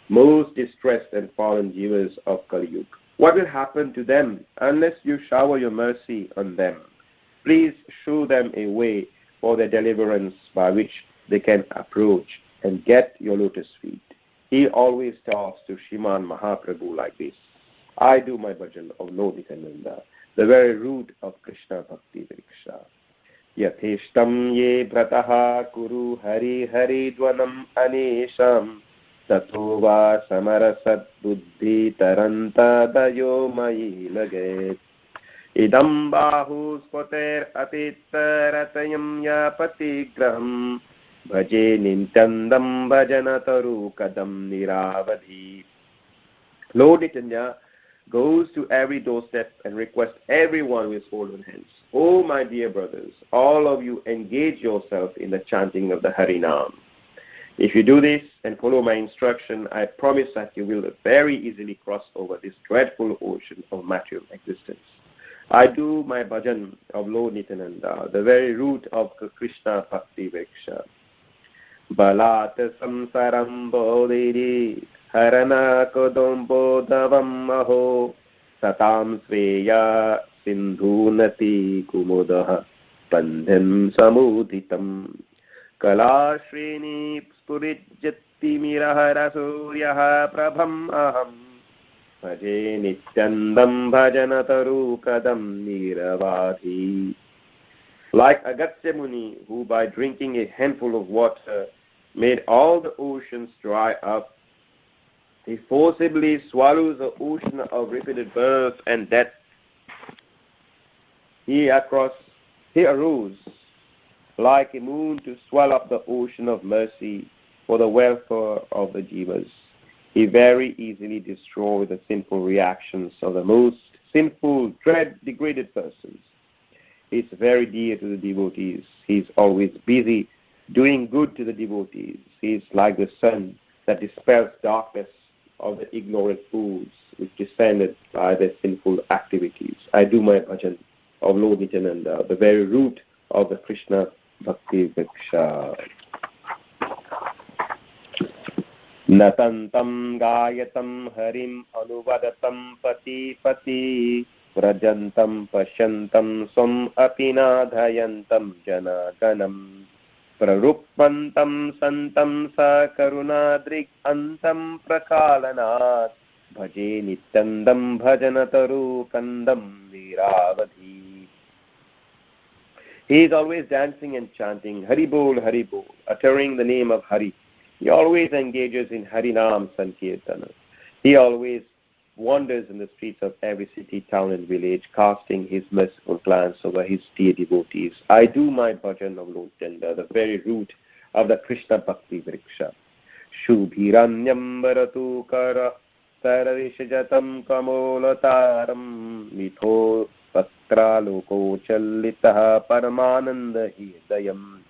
most distressed and fallen jivas of Kali Yuga? What will happen to them unless you shower your mercy on them? Please show them a way for their deliverance by which they can approach and get your lotus feet." He always talks to Sriman Mahaprabhu like this. I do my bhajan of Lord Nityananda, the very root of Krishna Bhakti Vriksha. Yatheshtam ye brataha kuru hari hari dvanam anesham tato va samarasat buddhi taranta dayo mayi laget idam bahus poter apitaratayam yapati graham bhaje nintandam bhajanataru kadam niravadhi. Lord Nityananda goes to every doorstep and requests everyone with folded hands, "Oh my dear brothers, all of you engage yourself in the chanting of the Harinam. If you do this and follow my instruction, I promise that you will very easily cross over this dreadful ocean of material existence." I do my bhajan of Lord Nityananda, the very root of Krishna Bhakti Vriksha. Balat samsaram bodhiri harana kodam bodhavam maho satam sveya sindhunati kumudah bandham samudhitam kalashreni spurijyati mirahara suryah prabham aham bhaje nityandam bhajanataru kadam niravadhi. Like Agastya Muni, who by drinking a handful of water made all the oceans dry up, he forcibly swallows the ocean of repeated birth and death. He arose like a moon to swallow up the ocean of mercy for the welfare of the jivas. He very easily destroyed the sinful reactions of the most sinful, degraded persons. He is very dear to the devotees. He is always busy doing good to the devotees. He is like the sun that dispels darkness of the ignorant fools which descended by their sinful activities. I do my bhajan of Lord Nityananda, the very root of the Krishna Bhakti Vriksha. Natantam gayatam harim anuvadatam pati pati Vrajantam pashyantam swam apinadhayantam janaganam Praruppantam santam sa karunadrik antam prakalanat Bhaje nityandam bhajanataru kandam niravadhi. He is always dancing and chanting Hari Bol, uttering the name of Hari. He always engages in Harinam Sankirtana. He always wanders in the streets of every city, town and village, casting his merciful glance over his dear devotees. I do my bhajan of Lord Nityananda, the very root of the Krishna Bhakti Vriksha. Shubhiranyam varatu kara tararishajatam kamolataram mitho patra loko challitaha paramananda hidayam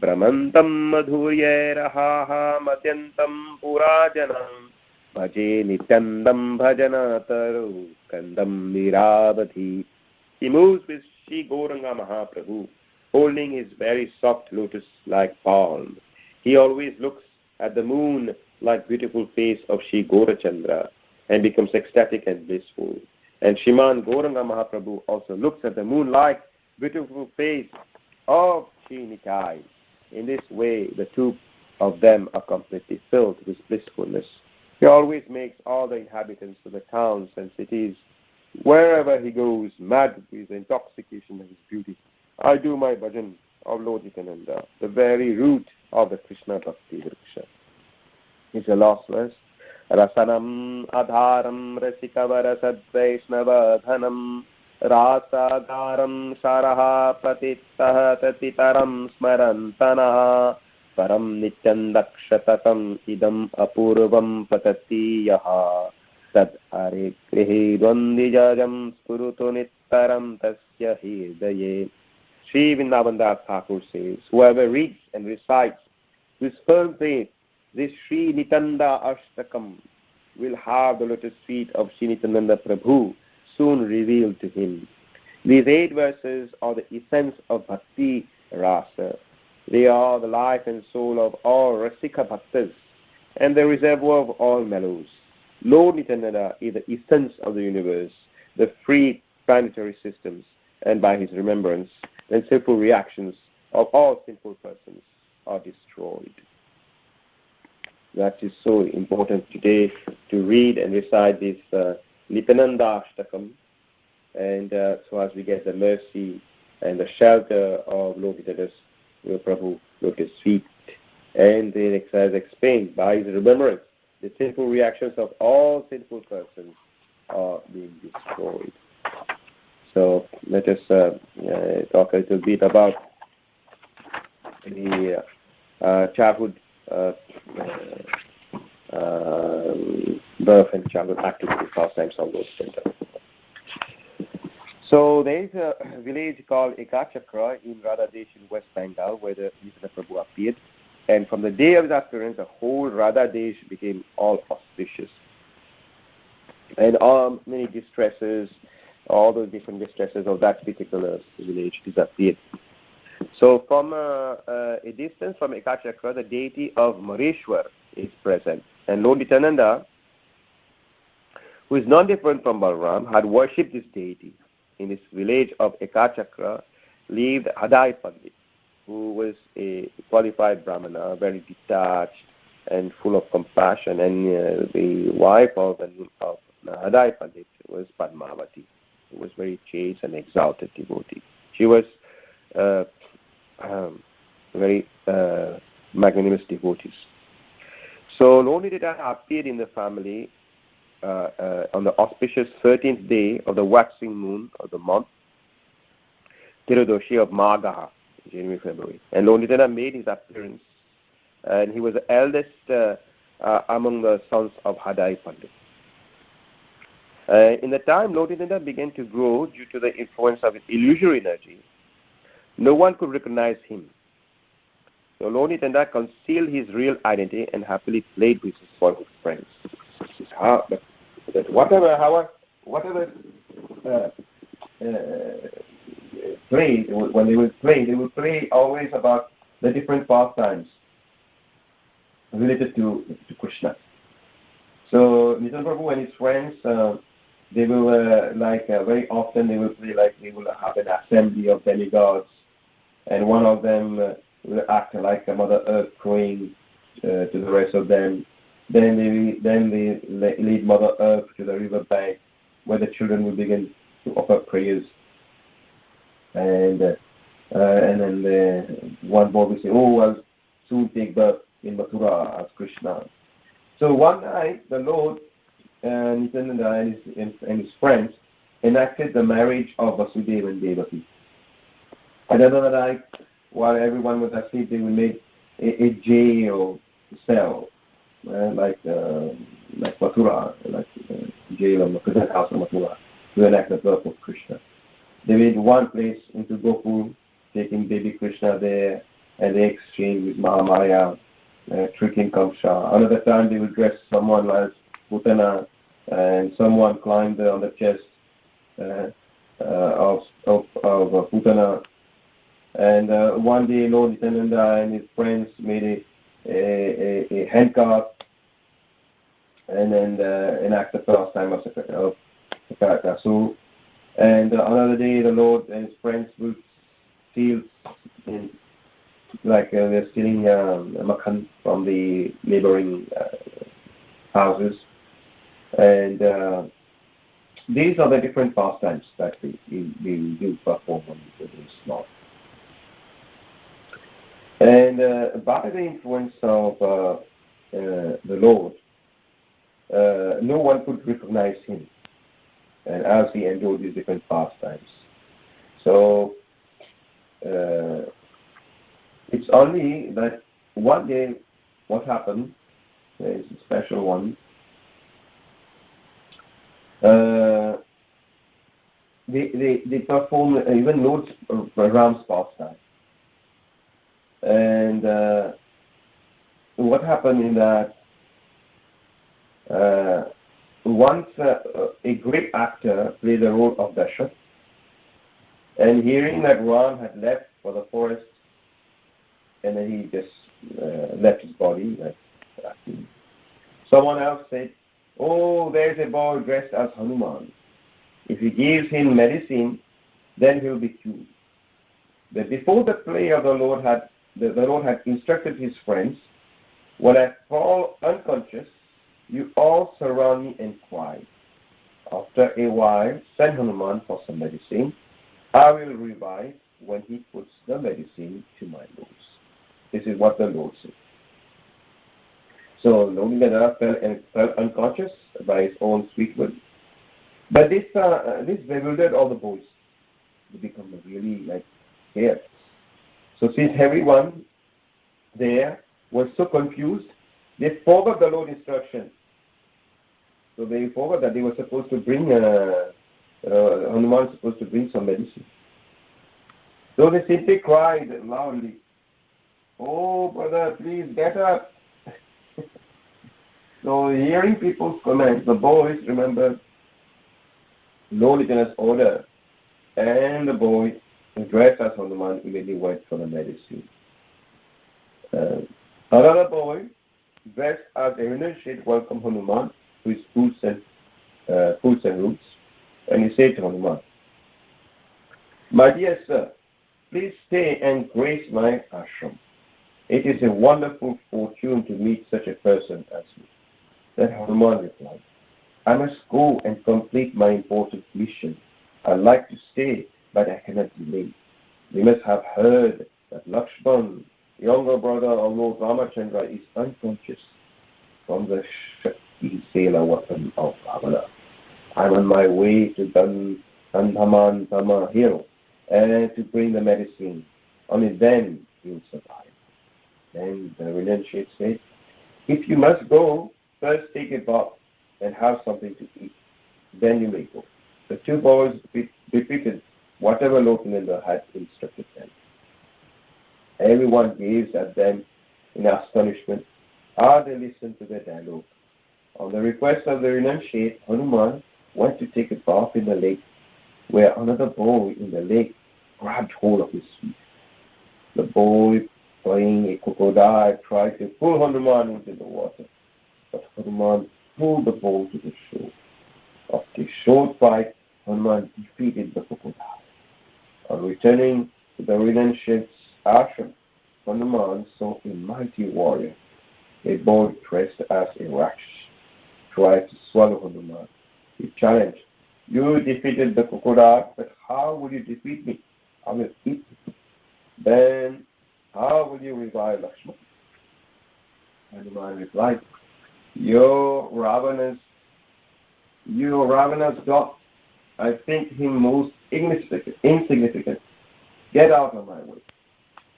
brahmantam madhuryairaha madyantam purajanam Bhaje nityandam bhajanataru kandam niravadhi. He moves with Sri Gauranga Mahaprabhu, holding his very soft lotus-like palm. He always looks at the moon like beautiful face of Sri Gaurachandra and becomes ecstatic and blissful. And Shriman Gauranga Mahaprabhu also looks at the moon like beautiful face of Sri Nitai. In this way, the two of them are completely filled with blissfulness. He always makes all the inhabitants of the towns and cities, wherever he goes, mad with the intoxication of his beauty. I do my bhajan of Lord Nityananda, the very root of the Krishna Bhakti Vriksha. It's a last verse. Rasanam adharam rasikavara sadvaishnavadhanam rasadaram sharaha patittah tatitaram smarantanaha Param nityandakshatakam idam apurvam patati yaha tad are krihi dvandijajam spuruto nittaram tasya hirdaye. Sri Vrindavan Das Thakur says, whoever reads and recites with firm faith this Sri Nityananda Ashtakam will have the lotus feet of Sri Nityananda Prabhu soon revealed to him. These 8 verses are the essence of Bhakti Rasa. They are the life and soul of all Rasika Bhaktas and the reservoir of all mellows. Lord Nityananda is the essence of the universe, the free planetary systems, and by his remembrance, then sinful reactions of all sinful persons are destroyed. That is so important today to read and recite this Nityananda Ashtakam, and so as we get the mercy and the shelter of Lord Nityananda's Prabhu Lotus feet. And then as explained, by his remembrance, the sinful reactions of all sinful persons are being destroyed. So let us talk a little bit about the childhood birth and childhood activity pastimes of Lord Center. So there is a village called Ekachakra in Radhadesh in West Bengal where the Nityananda Prabhu appeared. And from the day of his appearance, the whole Radhadesh became all auspicious. And many distresses, all the different distresses of that particular village disappeared. So from a distance from Ekachakra, the deity of Mareshwar is present. And Lord Nityananda, who is not different from Balaram, had worshipped this deity. In this village of Ekachakra lived Hadai Pandit, who was a qualified Brahmana, very detached and full of compassion. And the wife of Hadai Pandit was Padmavati, who was very chaste and exalted devotee. She was very magnanimous devotee. So Lord Nityananda appeared in the family on the auspicious 13th day of the waxing moon of the month, Tirodoshi of Magaha, January, February. And Lord Nityananda made his appearance, and he was the eldest among the sons of Hadai Pandit. In the time Lord Nityananda began to grow due to the influence of his illusory energy, no one could recognize him. So Lord Nityananda concealed his real identity and happily played with his boyhood friends. But whatever play, when they would play always about the different pastimes related to Krishna. So Nityananda Prabhu and his friends, they will very often they will play like they will have an assembly of demigods, and one of them will act like a Mother Earth praying to the rest of them. Then they lead Mother Earth to the river bank, where the children will begin to offer prayers. And then one boy will say, "Oh, I'll soon take birth in Mathura as Krishna." So one night, the Lord Nityananda and his friends enacted the marriage of Vasudeva and Devaki. And another night, while everyone was asleep, they would make a jail cell, like Mathura, like jail of the house of Mathura, to enact the birth of Krishna. They made one place into Gokul, taking baby Krishna there, and they exchanged with Mahamaya, tricking Kamsa. Another time they would dress someone as Putana, and someone climbed on the chest of Putana. And one day Lord Nityananda and his friends made a handcart and then enact the first time of Sakarakasu. And another day the Lord and his friends would steal, they're stealing makhan from the neighboring houses. And these are the different pastimes that we do perform on this law. And by the influence of the Lord, no one could recognize him, and as he enjoyed these different pastimes. So it's only that one day what happened, there is a special one, they performed even Lord's Ram's pastime. And what happened in that once a great actor played the role of Dasharatha, and hearing that Ram had left for the forest, and then he just left his body. Someone else said, "Oh, there's a boy dressed as Hanuman. If he gives him medicine, then he'll be cured." But before the play of the Lord had instructed his friends, "When I fall unconscious, you all surround me and cry. After a while, send Hanuman for some medicine. I will revive when he puts the medicine to my nose." This is what the Lord said. So Lord fell unconscious by his own sweet will. But this bewildered all the boys. They become really scared. So since everyone there was so confused, they forgot the Lord's instruction. So they forgot that they were supposed to bring Hanuman was supposed to bring some medicine. So they simply cried loudly, "Oh, brother, please get up." So hearing people's comments, the boys remembered Lord Lieutenant's order, and the boy dressed as Hanuman immediately went for the medicine. Another boy dressed as a renunciate welcomed Hanuman to his foods and roots, and he said to Hanuman, "My dear sir, please stay and grace my ashram. It is a wonderful fortune to meet such a person as you." Then Hanuman replied, "I must go and complete my important mission. I'd like to stay, but I cannot delay. You must have heard that Lakshman, younger brother of Lord Ramachandra, is unconscious from the Shakti Sela weapon of Ravana. I'm on my way to Gandhaman Tama Hill and to bring the medicine. Only then you'll survive." Then the renunciate said, "If you must go, first take a bath and have something to eat. Then you may go." The two boys repeated whatever Lord Nanda had instructed them. Everyone gazed at them in astonishment as they listened to their dialogue. On the request of the renunciate, Hanuman went to take a bath in the lake, where another boy in the lake grabbed hold of his feet. The boy, playing a crocodile, tried to pull Hanuman into the water, but Hanuman pulled the boy to the shore. After a short fight, Hanuman defeated the crocodile. On returning to the renunciate's ashram, Hanuman saw a mighty warrior. A boy dressed as a Rakshas tried to swallow Hanuman. He challenged, "You defeated the crocodile, but how will you defeat me? I will eat you. Then how will you revive Lakshman?" Hanuman replied, You're Ravana's dog. I think him most insignificant. Get out of my way."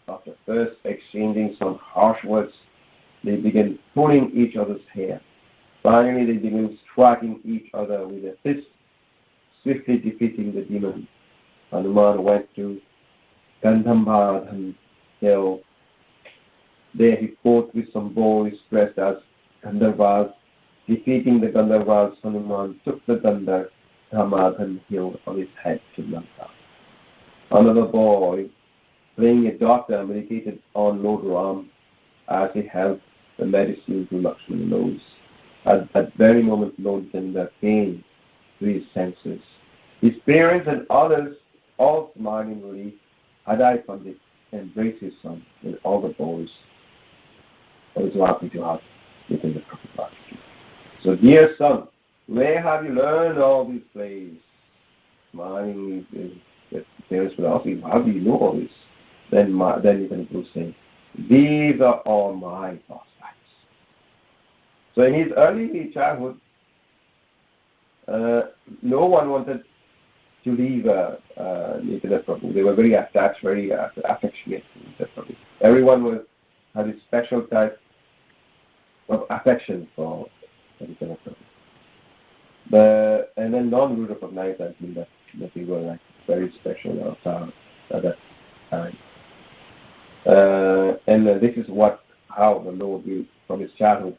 After first exchanging some harsh words, they began pulling each other's hair. Finally, they began striking each other with their fists, swiftly defeating the demon. Hanuman went to Gandhambadhan hill. There he fought with some boys dressed as Gandharvas. Defeating the Gandharvas, Hanuman took the Gandhambadhan hill on his head to Lanka. Another boy, playing a doctor, meditated on Lord Ram as he held the medicine to Lakshman's nose. At that very moment, Lord Gandhar came to his senses. His parents and others all smiled in relief. Hadai Pandit embraced his son, and all the boys were happy to have within the Prabhupada. So, dear son, where have you learned all these plays? Smiling, the parents will ask you, how do you know all this? Then you can go say, these are all my pastimes. So in his early childhood, no one wanted to leave Nityananda Prabhu. They were very attached, very affectionate to Nityananda Prabhu. Everyone had a special type of affection for Nityananda Prabhu. And then non-Guru recognized that they were like very special avatar at that time. And this is how the Lord will, from his childhood,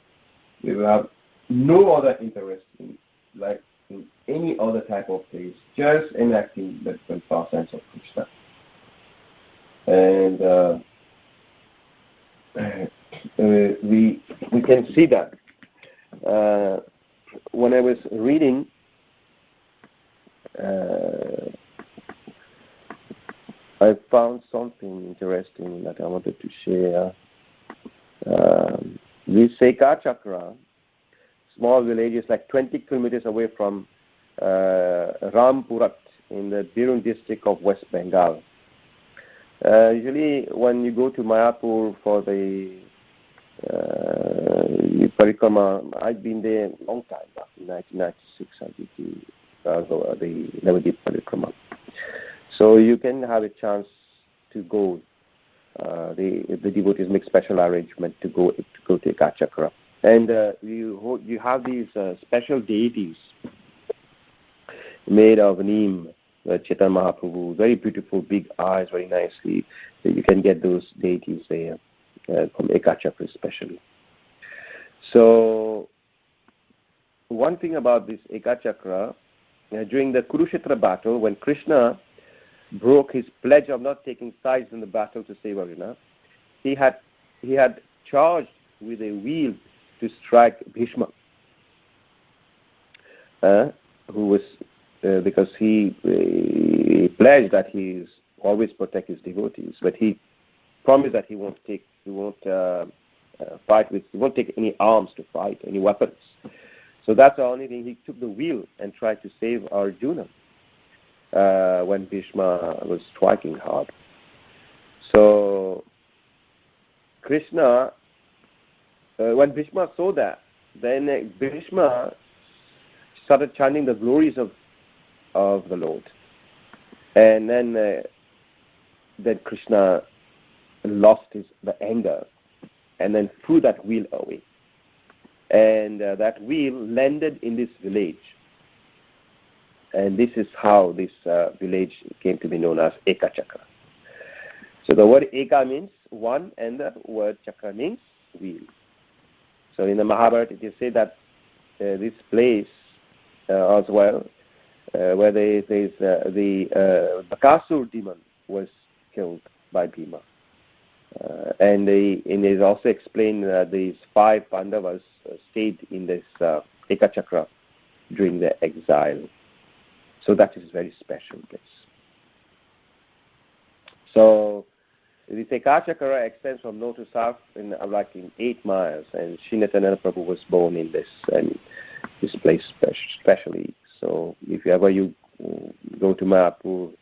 we will have no other interest in like in any other type of place, just enacting the different pastimes of Krishna. And we can see that when I was reading I found something interesting that I wanted to share. This Seka Chakra, small villages like 20 kilometers away from Rampurat in the Birun district of West Bengal. Usually when you go to Mayapur for the parikrama, I've been there a long time back, in 1996 I did the Navadip parikrama. So you can have a chance to go. The devotees make special arrangement to go to Eka Chakra. And you have these special deities made of neem, Chaitanya Mahaprabhu, very beautiful, big eyes, very nicely. So you can get those deities there from Eka Chakra especially. So one thing about this Eka Chakra, during the Kurukshetra battle, when Krishna broke his pledge of not taking sides in the battle to save Arjuna, he had charged with a wheel to strike Bhishma, who was because he pledged that he always protect his devotees, but he promised that he won't take any arms to fight, any weapons. So that's the only thing. He took the wheel and tried to save Arjuna when Bhishma was striking hard. So Krishna, when Bhishma saw that, then Bhishma started chanting the glories of the Lord, and then Krishna lost the anger, and then threw that wheel away, and that wheel landed in this village. And this is how this village came to be known as Eka Chakra. So the word Eka means one, and the word Chakra means wheel. So in the Mahabharata, it is said that this place as well, where there is the Bakasur demon was killed by Bhima. And it is also explained that these 5 Pandavas stayed in this Eka Chakra during their exile. So that is a very special place. So the Eka Chakra extends from north to south in 8 miles, and Sri Nityananda Prabhu was born in this place specially. So if ever you go to Mayapur,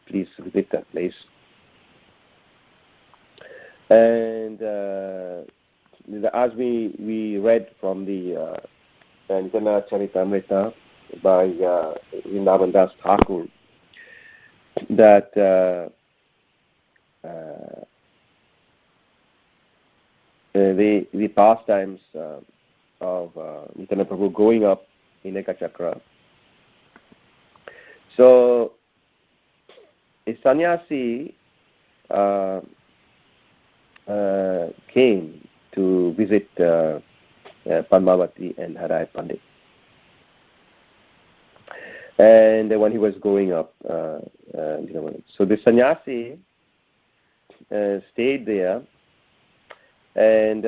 please visit that place. And as we read from the Nityananda Charitamrita by Vrindavan Das Thakur, that the pastimes of Nityananda Prabhu growing up in Eka Chakra. So a sannyasi came to visit Padmavati and Harai Pandit. And when he was going up, so the sannyasi stayed there, and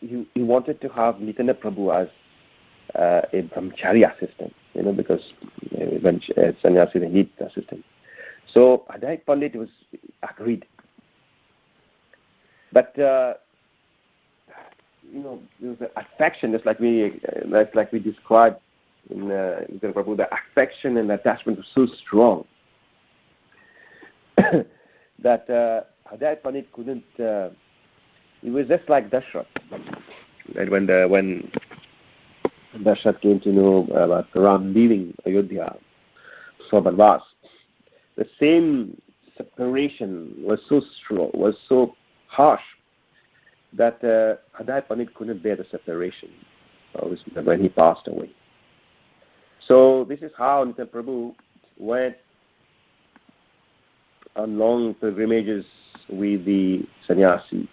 he wanted to have Nityananda Prabhu as a brahmachari assistant, because when sannyasi they need assistant. So Harai Pandit was agreed. But there was an affection, just like we described in Nityananda Prabhu. The affection and attachment was so strong that Harai Pandit couldn't. He was just like Dashrath. And when Dashrath came to know about Ram leaving Ayodhya for Banvas, the same separation was so strong, was so harsh, that Harai Pandit couldn't bear the separation when he passed away. So this is how Nityananda Prabhu went on long pilgrimages with the sannyasi,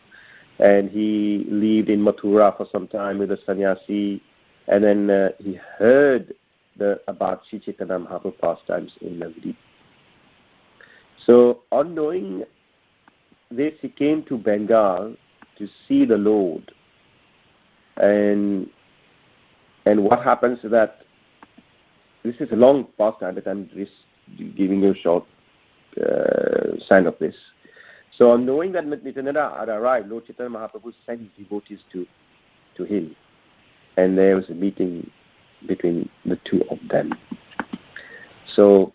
and he lived in Mathura for some time with the sannyasi, and then he heard about Sri Chaitanya Mahaprabhu pastimes in Navadvip. So on knowing this, he came to Bengal to see the Lord. And what happens is that this is a long pastime, but I'm just giving you a short sign of this. So on knowing that Nityananda had arrived, Lord Chaitanya Mahaprabhu sent his devotees to him. And there was a meeting between the two of them. So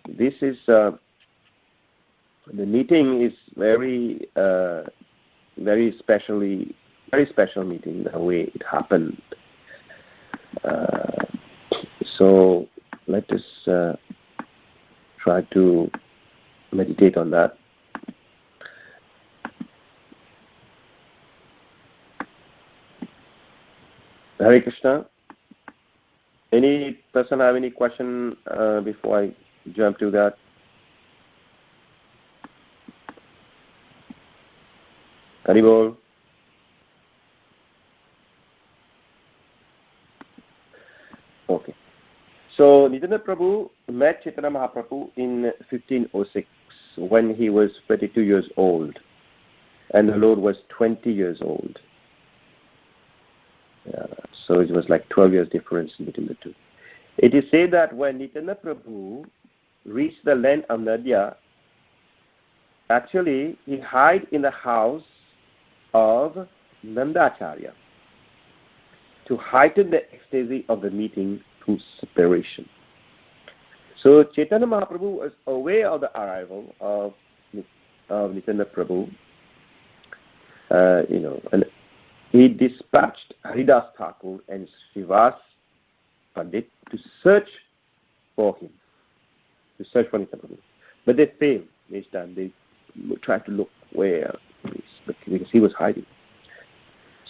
this is the meeting is very special meeting, the way it happened. So let us try to meditate on that. Hare Krishna. Any person have any question before I jump to that? Haribol. Okay. So Nityananda Prabhu met Chaitanya Mahaprabhu in 1506 when he was 32 years old, and the Lord was 20 years old. So it was like 12 years difference between the two. It is said that when Nityananda Prabhu reached the land of Nadia, actually he hid in the house of Nandacharya to heighten the ecstasy of the meeting through separation. So Chaitanya Mahaprabhu was aware of the arrival of Nityananda Prabhu, and he dispatched Haridas Thakur and Srivas Pandit to search for him, to search for Nityananda Prabhu. But they failed each time. They tried to look where he is, because he was hiding.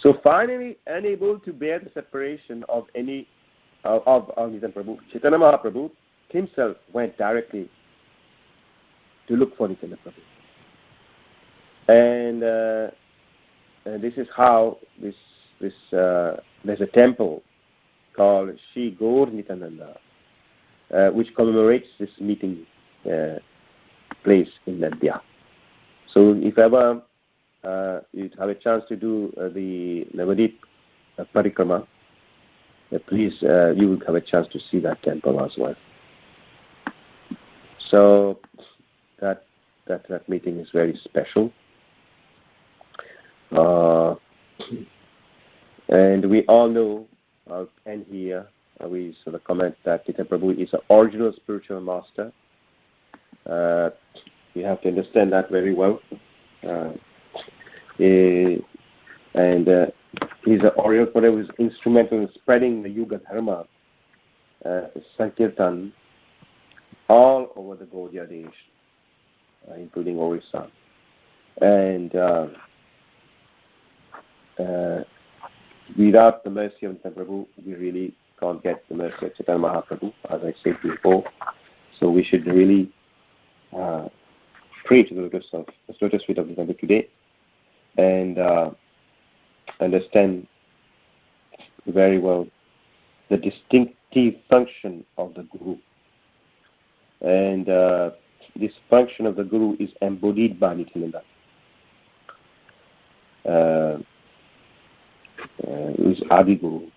So finally, unable to bear the separation of Nityananda Prabhu, Chaitanya Mahaprabhu himself went directly to look for Nityananda Prabhu. And this is how there's a temple called Shri Gaur Nityananda, which commemorates this meeting place in Nadia. So if ever you have a chance to do the Navadvip Parikrama, please you will have a chance to see that temple as well. So that meeting is very special. And we all know, and here we sort of comment that Chaitanya Prabhu is an original spiritual master. You have to understand that very well. And he's an original Prabhu who is instrumental in spreading the Yuga Dharma, Sankirtan, all over the Gaudiya Desh, including Orissa. And without the mercy of Nityananda Prabhu, we really can't get the mercy of Chaitanya Mahaprabhu, as I said before. So we should really pray to the lotus feet of Nityananda today and understand very well the distinctive function of the Guru. And this function of the Guru is embodied by Nityananda. Who's Adi Guru.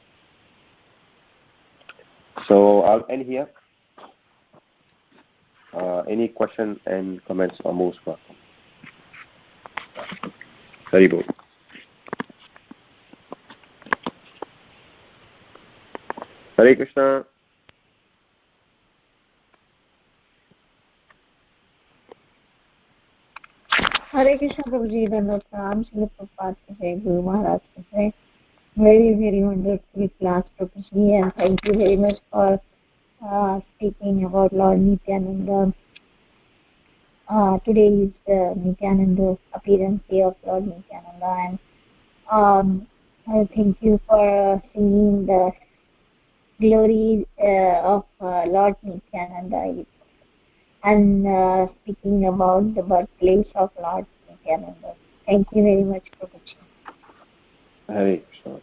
So I'll end here. Any question and comments are most welcome. Very good. Hare Krishna. Hare Krishna Prabhuji, Dandot Pranam, Srila Prabhupada ki jai, Guru Maharaj ki jai. Very, very wonderful class, Prabhuji, and thank you very much for speaking about Lord Nityananda. Today is Nityananda's appearance day of Lord Nityananda, and I thank you for singing the glory of Lord Nityananda and speaking about the birthplace of Lord Nityananda. Thank you very much, Prabhuji. Hare Krishna.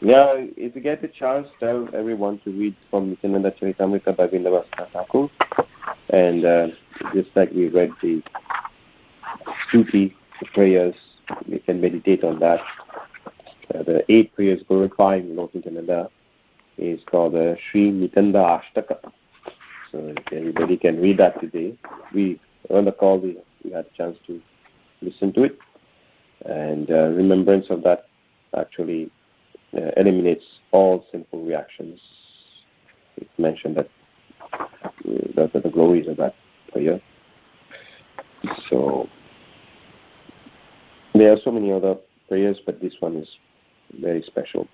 Yeah, if you get a chance, tell everyone to read from Nityananda Charitamrita by Vrindavan Thakur. And just like we read the Stuti, the prayers, we can meditate on that. The 8 prayers glorifying Lord Nityananda is called the Sri Nityananda Ashtaka. So everybody can read that today. We on the call we had a chance to listen to it, and remembrance of that actually eliminates all sinful reactions. It's mentioned that the glories of that prayer. So there are so many other prayers, but this one is very special.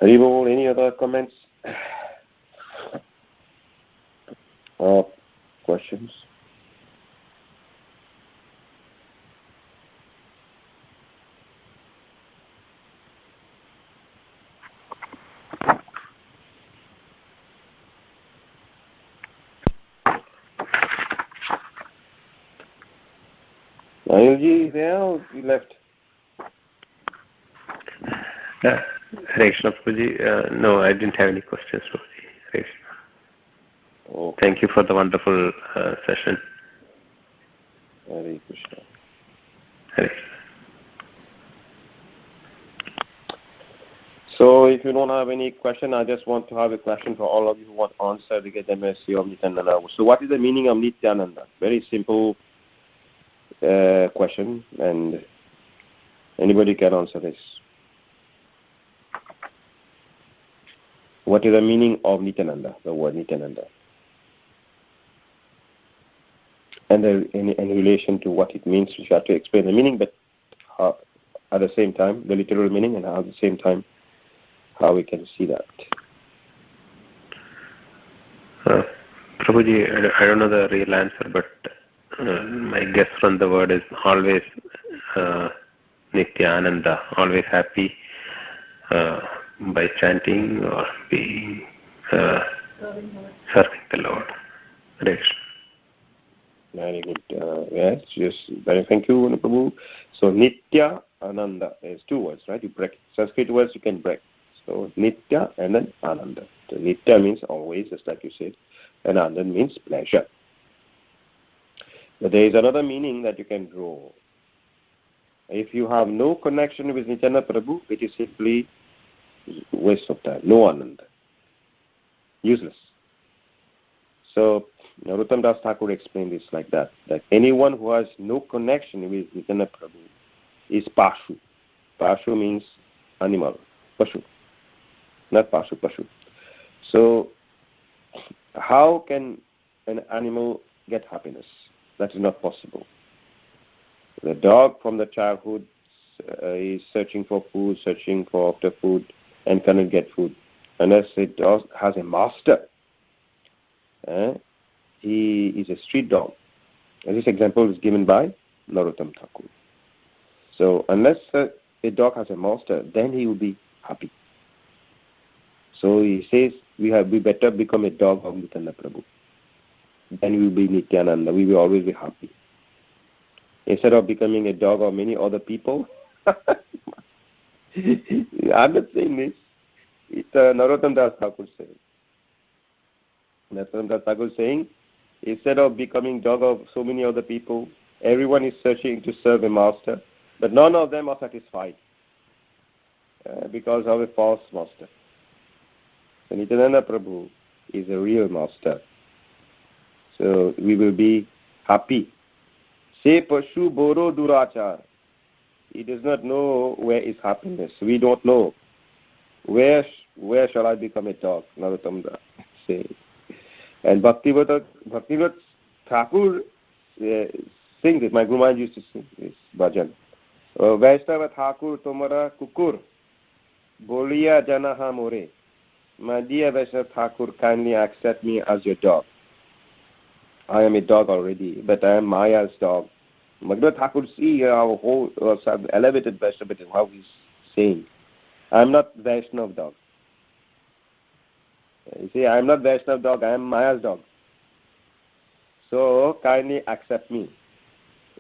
Haribol, any other comments or questions? Anilji, there you left. Hare Krishna, Prabhuji. No, I didn't have any questions, Prabhuji. Hare Krishna. Oh. Thank you for the wonderful session. Hare Krishna. Hare Krishna. So if you don't have any question, I just want to have a question for all of you who want answer to get the mercy of Nityananda. So what is the meaning of Nityananda? Very simple question, and anybody can answer this. What is the meaning of Nityananda, the word Nityananda? And in relation to what it means, we have to explain the meaning, but at the same time, the literal meaning, and at the same time, how we can see that. Prabhuji, I don't know the real answer, but my guess from the word is always Nityananda, always happy by chanting or being serving the Lord. Hare Krishna. Very good. Yes, very thank you, Prabhu. So Nitya Ananda is 2 words, right? You break Sanskrit words, you can break. So Nitya and then Ananda. So Nitya means always, just like you said, and Ananda means pleasure. But there is another meaning that you can draw. If you have no connection with Nityananda Prabhu, it is simply waste of time, no Ananda. Useless. So Narottam Das Thakur explained this like that anyone who has no connection with Nityananda Prabhu is Pashu. Pashu means animal, Pashu. Not Pashu, Pashu. So how can an animal get happiness? That is not possible. The dog from the childhood is searching for food, searching for after food, and cannot get food unless it has a master. He is a street dog. And this example is given by Narottam Thakur. So unless a dog has a master, then he will be happy. So he says we better become a dog of Nityananda Prabhu. Then we will be Nityananda. We will always be happy. Instead of becoming a dog of many other people. I'm not saying this. It's Narottam Das Thakur saying. Narottam Das Thakur saying, instead of becoming dog of so many other people, everyone is searching to serve a master, but none of them are satisfied because of a false master. So Nityananda Prabhu is a real master. So we will be happy. Se Pashu Boro Durachar. He does not know where is happiness. We don't know. Where shall I become a dog? Narottam Das say. And Bhaktivinoda Thakur sings it. My Guru Maharaj used to sing this bhajan. Vaishnava Thakur Tomara Kukur Bolia Janaha More. My dear Vaishnava Thakur, kindly accept me as your dog. I am a dog already, but I am Maya's dog. Bhaktivinoda Thakur, see how whole elevated Vaishnava, how he's saying. I am not Vaishnava dog. You see, I am not Vaishnava dog, I am Maya's dog. So, kindly accept me.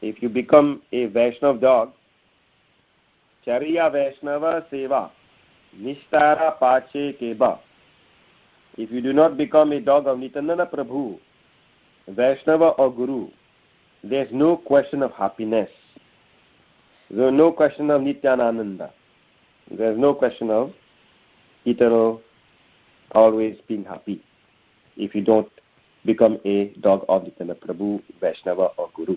If you become a Vaishnava dog, Charya Vaishnava Seva Nistara Pache Keba. If you do not become a dog of Nityananda Prabhu, Vaishnava or Guru, there's no question of happiness. There's no question of Nityananda. There's no question of eternal, always being happy if you don't become a dog of Nityananda Prabhu, Vaishnava or Guru.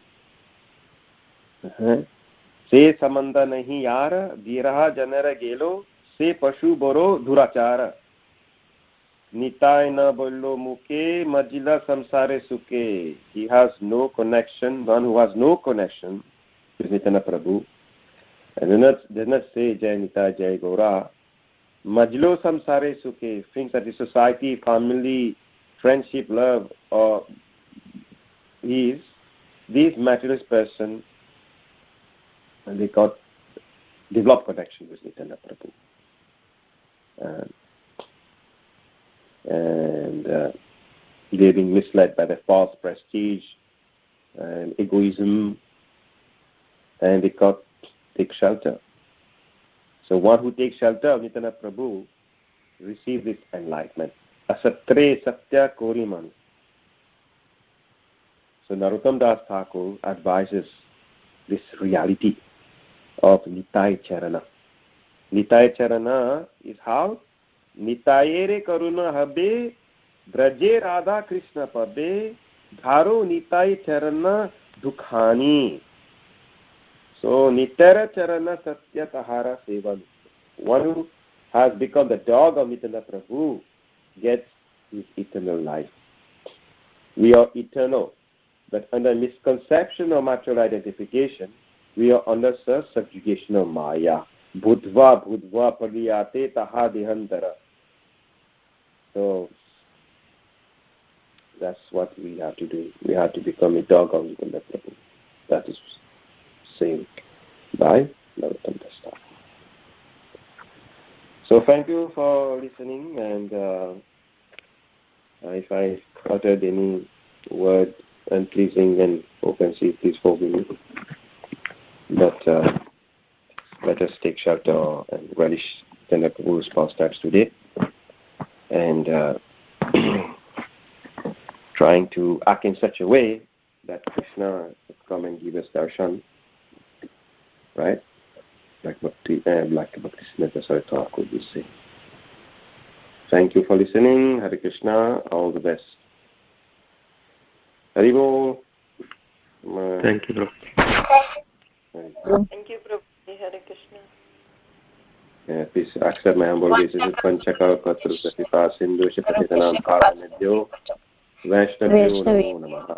Se samanda nahi yara, diraha janara gelo, se pashu boro durachara. Nitai na bollo muke, majila samsare suke. He has no connection, one who has no connection with Nityananda Prabhu. And does not say Jai Nitai, Jai Gaura. Majlo samsare suke, things that is society, family, friendship, love, or these materialist person, and they got developed connection with Nityananda Prabhu. And they're being misled by the false prestige and egoism, and they got take shelter. So one who takes shelter of Nityananda Prabhu receives this enlightenment. Asatre Satya Korimanu. So Narottam Das Thakur advises this reality of Nitai Charana. Nitai Charana is how? Nitayere Karuna Habe, Braje Radha Krishna Pabe, Dharo Nitai Charana Dukhani. So Nitara Charana Satya Tahara Sevan. One who has become the dog of Nityananda Prabhu gets his eternal life. We are eternal, but under misconception or material identification, we are under subjugation of Maya. Budva Budva Padiyate Taha Dihantara. So that's what we have to do. We have to become a dog of Nityananda Prabhu. That is saying by Narottam Das Thakur. So thank you for listening, and if I uttered any word unpleasing and offensive, please forgive me. But let us take shelter and relish Nityananda Prabhu's pastimes today, and trying to act in such a way that Krishna would come and give us darshan, right? Like Bhakti Siddhanta Sarita could be say. Thank you for listening. Hare Krishna. All the best. Haribo. Thank you, Prabhu. Thank you, Prabhu. Hare Krishna. Please accept my humble obeisances. Panchaka Katru Satita Sindhu Shapatitanam Paramedyo Vaishnavyo Namo Namaha.